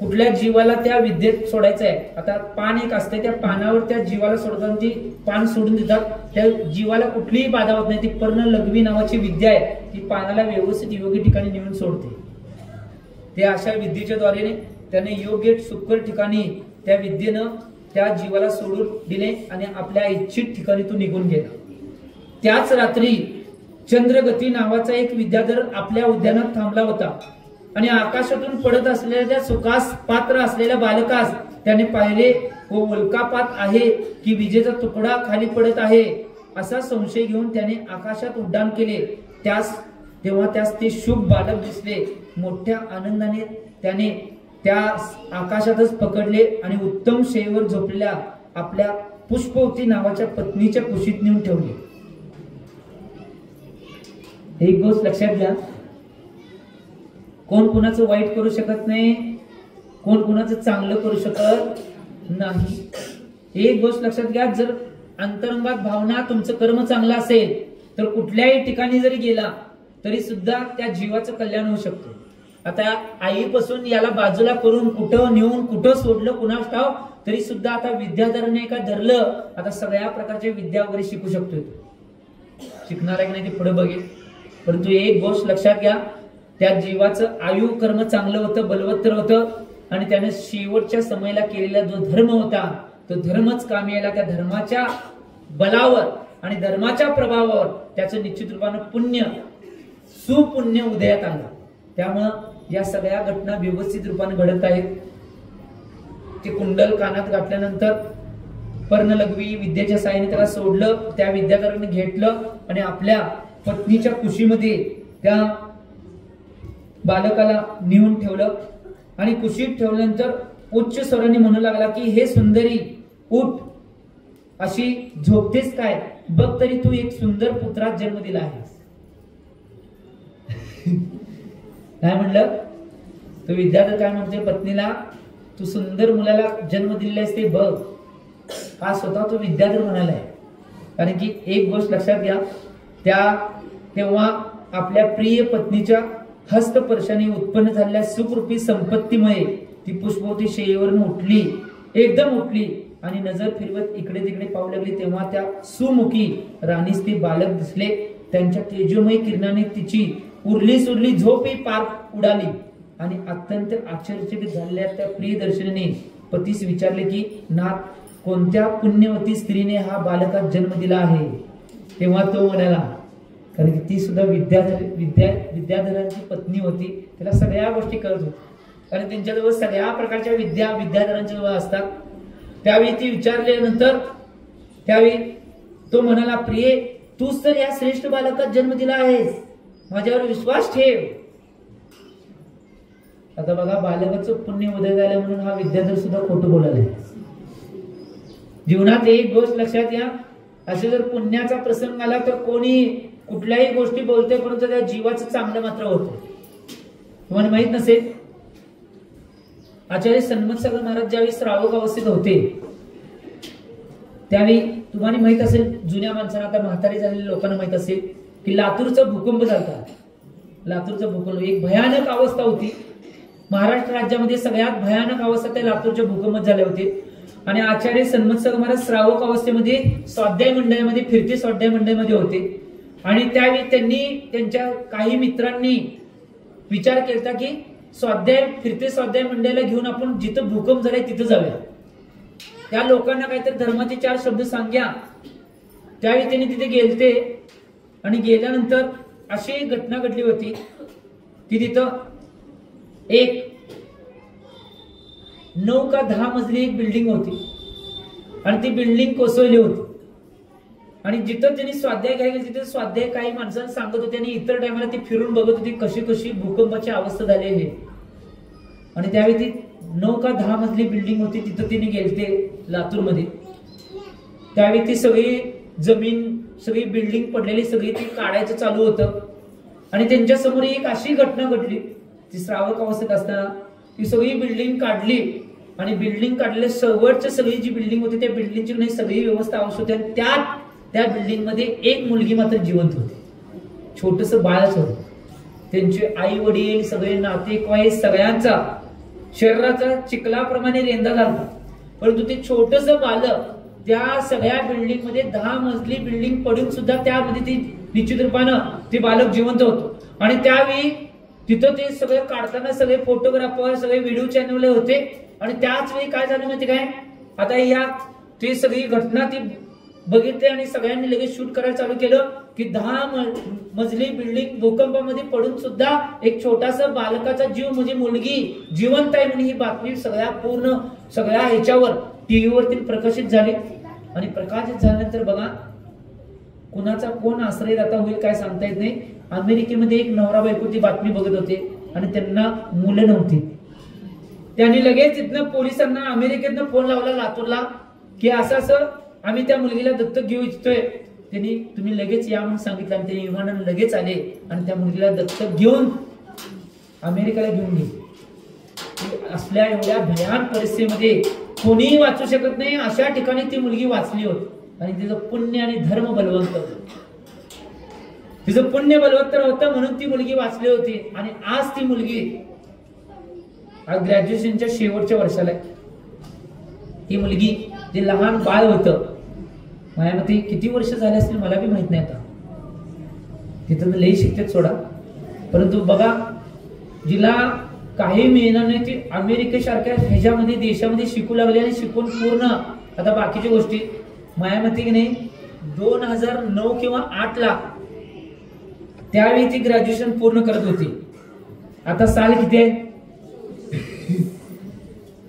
कुठल्या जीवाला त्या विद्येत सोडायचं आहे. आता पान एक असते, त्या पानावर त्या जीवाला सोडताना ती पान सोडून देतात, त्या जीवाला कुठलीही बाधा होत नाही. ती पर्ण लघवी नावाची विद्या आहे, ती पानाला व्यवस्थित योग्य ठिकाणी नेऊन सोडते. ते अशा विद्येच्या द्वारे त्याने योग्य सुकर ठिकाणी त्या विद्येनं त्या जीवाला सोडून दिले आणि आपल्या इच्छित ठिकाणी तो निघून गेला. त्याच रात्री चंद्रगती नावाचा एक विद्याधर आपल्या उद्यानात थांबला होता आणि आकाशातून पडत असलेल्या त्या सुखास पात्र असलेल्या बालकास त्याने पाहिले व उल्कापात आहे की विजेचा तुकडा खाली पडत आहे असा संशय घेऊन त्याने आकाशात उड्डाण केले. तेव्हा त्यास ते शुभ बालक दिसले. मोठ्या आनंदाने त्याने त्या आकाशातच पकडले आणि उत्तम शयेवर झोपलेल्या आपल्या पुष्पवती नावाच्या पत्नीच्या कुशीत नेऊन ठेवले. एक गोष्ट लक्षात घ्या, कोण कुणाचं वाईट करू शकत नाही, कोण कुणाचं चांगलं करू शकत नाही. एक गोष्ट लक्षात घ्या, जर अंतरंगात भावना तुमचं कर्म चांगलं असेल तर कुठल्याही ठिकाणी जरी गेला तरी सुद्धा त्या जीवाचं कल्याण होऊ शकतं. आता आईपासून याला बाजूला करून कुठं नेऊन कुठं सोडलं कुणास ठाव, तरी सुद्धा आता विद्याधराने का धरलं, आता सगळ्या प्रकारच्या विद्या वगैरे शिकू शकतोय. शिकणार आहे की नाही ते पुढे बघेल. परंतु एक गोष्ट लक्षात घ्या, त्या जीवाचं आयु कर्म चांगलं होतं, बलवत्तर होतं आणि त्याने शेवटच्या समयाला केलेला जो धर्म होता तो धर्मच कामी आला. त्या धर्माच्या बलावर आणि धर्माच्या प्रभावावर त्याचं निश्चित रूपानं पुण्य सुपुण्य उदयात आलं. त्यामुळं या सगळ्या घटना व्यवस्थित रूपाने घडत आहेत. ते कुंडल कानात घातल्यानंतर पर्णलघवी विद्येच्या साहाय्याने त्याला सोडलं. त्या विद्याधराने घेतलं आणि आपल्या पत्नीच्या कुशीमध्ये त्या बालकाला नेऊन ठेवलं आणि कुशीत ठेवल्यानंतर उच्च स्वराने म्हणू लागला की हे सुंदरी उठ, अशी झोपतेस काय, बघ तरी तू एक सुंदर पुत्रास जन्म दिला आहेस. काय म्हणलं तो विद्याधर, काय म्हणतोय पत्नीला, तू सुंदर मुलाला जन्म दिलेला ते बघ. हा स्वतः तो विद्याधर म्हणालाय. कारण की एक गोष्ट लक्षात घ्या, तेव्हा आपल्या प्रिय पत्नीच्या हस्तस्पर्शाने उत्पन्न झालेल्या सुखरूपी संपत्तीमुळे ती पुष्पवती शयेवरून उठली, एकदम उठली आणि नजर फिरवत इकडे तिकडे पाहू लागली. तेव्हा त्या सुमुखी राणीस ते बालक दिसले. त्यांच्या तेजोमय किरणाने तिची उरली सुरली झोप ही पार उडाली आणि अत्यंत आश्चर्यचकित झालेल्या त्या प्रियदर्शनीने पतीस विचारले की नाथ, कोणत्या पुण्यवती स्त्रीने हा बालकास जन्म दिला आहे. तेव्हा तो म्हणाला, कारण की ती सुद्धा विद्याधरांची पत्नी होती, त्याला सगळ्या गोष्टी कळत होती आणि त्यांच्याजवळ सगळ्या प्रकारच्या विद्या विद्याधरांच्या जवळ असतात. त्यावेळी ती विचारल्यानंतर त्यावेळी तो म्हणाला, प्रिय, तूच तर या श्रेष्ठ बालकास जन्म दिला आहेस, माझ्यावर विश्वास ठेव. आता बघा, बालकाचं पुण्य उदय झालं म्हणून हा विद्याधर सुद्धा खोटं बोलायला. जीवनात एक गोष्ट लक्षात घ्या, असे जर पुण्याचा प्रसंग आला तर कोणी कुठल्याही गोष्टी बोलते, परंतु त्या जीवाचं चांगलं मात्र होतं. तुम्हाला माहित नसेल, आचार्य सन्मत सागर महाराज ज्यावेळी श्रावक अवस्थेत होते त्यावेळी तुम्हाला माहित असेल, जुन्या माणसांना, आता म्हातारी झालेल्या लोकांना माहित असेल की लातूरचा भूकंप झाला. लातूरचा भूकंप एक भयानक अवस्था होती. महाराष्ट्र राज्यामध्ये सगळ्यात भयानक अवस्था त्या लातूरच्या भूकंपात झाले होते. आणि आचार्य सन्मत सागर महाराज श्रावक अवस्थेमध्ये स्वाध्याय मंडळामध्ये, फिरते स्वाध्याय मंडळामध्ये होते. आणि त्यावेळी त्यांनी, त्यांच्या काही मित्रांनी विचार केला की फिरते स्वाध्याय मंडळाला घेऊन आपण जिथं भूकंप झालाय तिथं जाऊया. त्या लोकांना काहीतरी धर्माचे 4 शब्द सांग्या. त्यावेळी त्यांनी तिथे गेलते आणि गेल्यानंतर अशी घटना घडली होती की तिथं एक 9 का 10 मजली एक बिल्डिंग होती आणि ती बिल्डिंग कोसळली होती. आणि जिथं त्यांनी स्वाध्याय घ्यायला, तिथे स्वाध्याय काही माणसांना सांगत होते आणि इतर टायमाला ती फिरून बघत होती कशी कशी भूकंपाची अवस्था झालेली. आणि त्यावेळी ती 9 का 10 मजली बिल्डिंग होती, तिथं तिने गेलते लातूरमध्ये. त्यावेळी ती सगळी जमीन, सगळी बिल्डिंग पडलेली सगळी ती काढायचं चालू होतं. आणि त्यांच्या समोर एक अशी घटना घडली, ती श्रावक अवस्थेत असताना ती सगळी बिल्डिंग काढली. आणि बिल्डिंग काढलेल्या शेवटची सगळी जी बिल्डिंग होती त्या बिल्डिंगची सगळी व्यवस्था आवश्यक होती. आणि त्या बिल्डिंग मध्ये एक मुलगी मात्र जिवंत होती, छोटस बाळच होतं. त्यांचे आई वडील, सगळे नातेवाईक, सगळ्यांचा शरीराचा चिखलाप्रमाणे रेंदा झाला. परंतु ते छोटस बालक त्या सगळ्या बिल्डिंग मध्ये, 10 मजली बिल्डिंग पडून सुद्धा त्यामध्ये ती निश्चित रूपानं ते बालक जिवंत होतो. आणि त्यावेळी तिथं ते सगळे काढताना सगळे फोटोग्राफर, सगळे व्हिडिओ चॅनल होते. आणि त्याच वेळी काय झालं माहिती काय, आता या ती सगळी घटना ती बघितले आणि सगळ्यांनी लगेच शूट करायला चालू केलं की 10 मजली बिल्डिंग भूकंपामध्ये पडून सुद्धा एक छोटासा बालकाचा जीव, म्हणजे मुलगी जिवंत आहे म्हणून ही बातमी सगळ्या ह्याच्यावर टीव्हीवरती प्रकाशित झाली. आणि प्रकाशित झाल्यानंतर बघा, कुणाचा कोण आश्रयदाता होईल काय सांगता येत नाही. अमेरिकेमध्ये एक नवरा बायको ती बातमी बघत होते आणि त्यांना मुलं नव्हती. त्यांनी लगेच तिथनं पोलिसांना अमेरिकेतनं फोन लावला लातूरला की असं आम्ही त्या मुलगीला दत्तक घेऊ इच्छितोय. त्यांनी तुम्ही लगेच या म्हणून सांगितलं आणि त्यांनी विमानाने लगेच आले आणि त्या मुलगीला दत्तक घेऊन अमेरिकेला घेऊन गेले. असल्या एवढ्या भयान परिस्थितीमध्ये कोणीही वाचू शकत नाही अशा ठिकाणी ती मुलगी वाचली होती. आणि तिचं पुण्य आणि धर्म बलवंत होतं, तिचं पुण्य बलवत्तर होतं म्हणून ती मुलगी वाचली होती. आणि आज ती मुलगी ग्रॅज्युएशनच्या शेवटच्या वर्षाला आहे. ही मुलगी, जे लहान बाळ होतं, माझ्या मते किती वर्ष झाले असतील मला बी माहित नाही. आता तिथं लई शिकतात सोडा, परंतु बघा, जिला काही मिळणार नाही ती अमेरिकेसारख्या ह्याच्यामध्ये देशामध्ये शिकू लागली. आणि शिकून पूर्ण आता बाकीच्या गोष्टी माझ्या मते की नाही 2009 किंवा 8 ला त्यावेळी ती ग्रॅज्युएशन पूर्ण करत होती. आता साल किती आहे,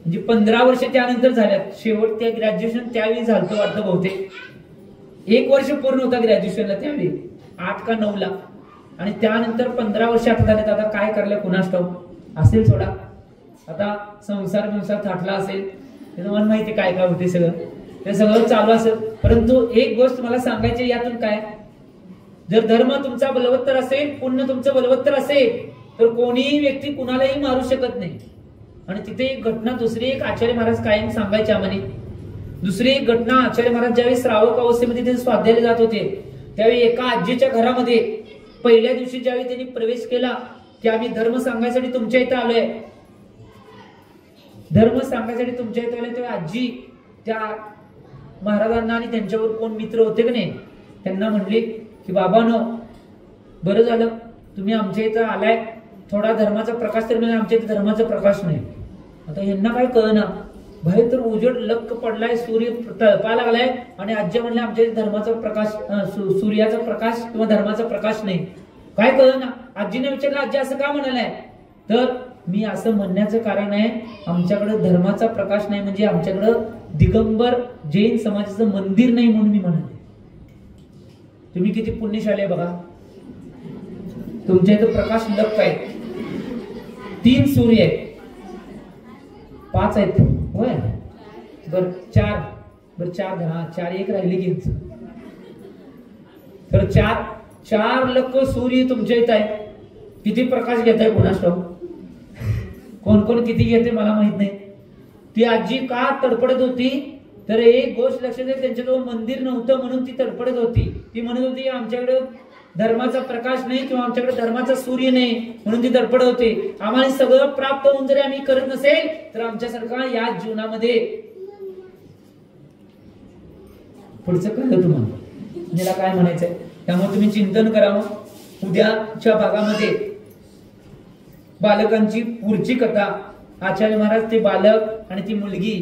म्हणजे 15 वर्ष त्यानंतर झाल्यात. शेवट त्या ग्रॅज्युएशन त्यावेळी झालं वाटतं बहुतेक. 1 वर्ष पूर्ण होता ग्रॅज्युएशनला त्यावेळी 8 का 9 ला. आणि त्यानंतर 15 वर्ष आता झालेत. आता काय करलं कुणास ठाऊक असेल सोडा. आता संसार थाटला असेल, त्याचं मन माहिती काय काय होते, सगळं ते सगळं चालू असेल. परंतु एक गोष्ट मला सांगायची यातून काय, जर धर्म तुमचा बलवत्तर असेल, पुण्य तुमचं बलवत्तर असेल, तर कोणीही व्यक्ती कुणालाही मारू शकत नाही. आणि तिथे एक घटना, दुसरी एक आचार्य महाराज कायम सांगायचे आम्हाला. दुसरी एक घटना, आचार्य महाराज ज्यावेळी श्रावक अवस्थेमध्ये ते स्वाध्यायाला जात होते त्यावेळी एका आजीच्या घरामध्ये पहिल्या दिवशी ज्यावेळी त्यांनी प्रवेश केला की आम्ही धर्म सांगायसाठी तुमच्या इथं आलोय, धर्म सांगायसाठी तुमच्या इथं आलोय, तेव्हा आजी त्या महाराजांना आणि त्यांच्यावर कोण मित्र होते की नाही त्यांना म्हणले की बाबांनो, बरं झालं तुम्ही आमच्या इथं आलाय, थोडा धर्माचा प्रकाश तर मिळाला, आमच्या इथे धर्माचा प्रकाश नाही. आता यांना काय कळना, बाहेर तर उजेड लक्क पडलाय, सूर्य तळपा लागलाय आणि आजी म्हणले आमच्या इथे धर्माचा प्रकाश, सूर्याचा प्रकाश किंवा धर्माचा प्रकाश नाही. काय कळना. आजीने विचारलं, आजी असं का म्हणालाय, तर मी असं म्हणण्याचं कारण आहे, आमच्याकडे धर्माचा प्रकाश नाही म्हणजे आमच्याकडं दिगंबर जैन समाजाचं मंदिर नाही म्हणून मी म्हणाले. तुम्ही किती पुण्यशाली आहे बघा, तुमच्या इथं प्रकाश लक्क आहे. 3 सूर्य आहेत, 5 आहेत होय, बर 4 धरा, 4 एक राहिली की, तर 4 लख सूर्य तुमच्या इथं आहे. किती प्रकाश घेत आहे कोणास ठाऊक, कोण कोण किती घेते मला माहित नाही. ती आजी का तडपडत होती, तर एक गोष्ट लक्षात आहे, त्यांच्याजवळ मंदिर नव्हतं म्हणून ती तडपडत होती. ती म्हणत होती आमच्याकडे धर्माचा प्रकाश नाही किंवा आमच्याकडे धर्माचा सूर्य नाही म्हणून ती तडपडत होती. आम्हाला सगळं प्राप्त होऊन जरी आम्ही करत नसेल तर आमच्यासारखा या जीवनामध्ये पुढचं कळलं तुम्हाला मला काय म्हणायचंय. त्यामुळे तुम्ही चिंतन करावं. उद्याच्या भागामध्ये बालकांची पुढची कथा, आचार्य महाराज ते बालक आणि ती मुलगी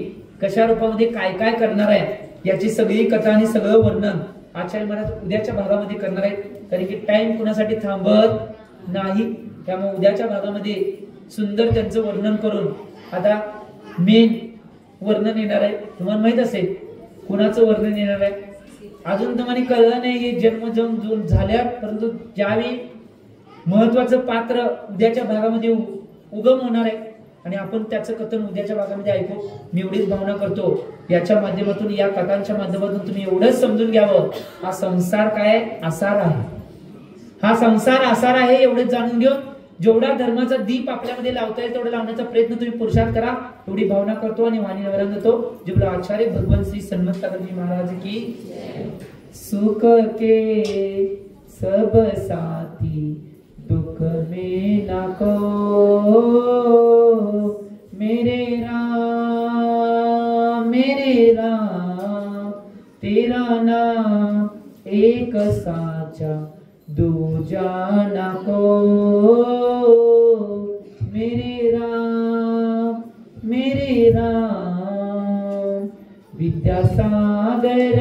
कशा रूपामध्ये काय काय करणार आहे याची सगळी कथा आणि सगळं वर्णन आचार्य महाराज उद्याच्या भागामध्ये करणार आहेत. कारण की टाइम कुणासाठी थांबत नाही. त्यामुळे उद्याच्या भागामध्ये सुंदर त्यांचं वर्णन करून आता मेन वर्णन येणार आहे. तुम्हाला माहित असेल कुणाचं वर्णन येणार आहे, अजून तुम्हाला कळलं नाही हे जन्म झाल्या, परंतु ज्यावेळी महत्वाचं पात्र उद्याच्या भागामध्ये उगम होणार आहे आणि आपण त्याचं कथन उद्याच्या भागामध्ये ऐकू. मी एवढीच भावना करतो याच्या माध्यमातून, या कथांच्या माध्यमातून तुम्ही एवढंच समजून घ्यावं, हा संसार काय आसार आहे, हा संसार आसार आहे एवढंच जाणून घेऊन जेवढा धर्माचा दीप आपल्यामध्ये लावता येईल तेवढा लावण्याचा प्रयत्न तुम्ही पुरुषार्थ करा, एवढी भावना करतो आणि वाणी नवरान देतो. जिबला आचार्य भगवान श्री सन्मत ठाकरजी महाराज की. सुख के सब साथी दुख में ना को, मेरे राम तेरा नाम एक साचा दूजा ना को, मेरे राम विद्यासागर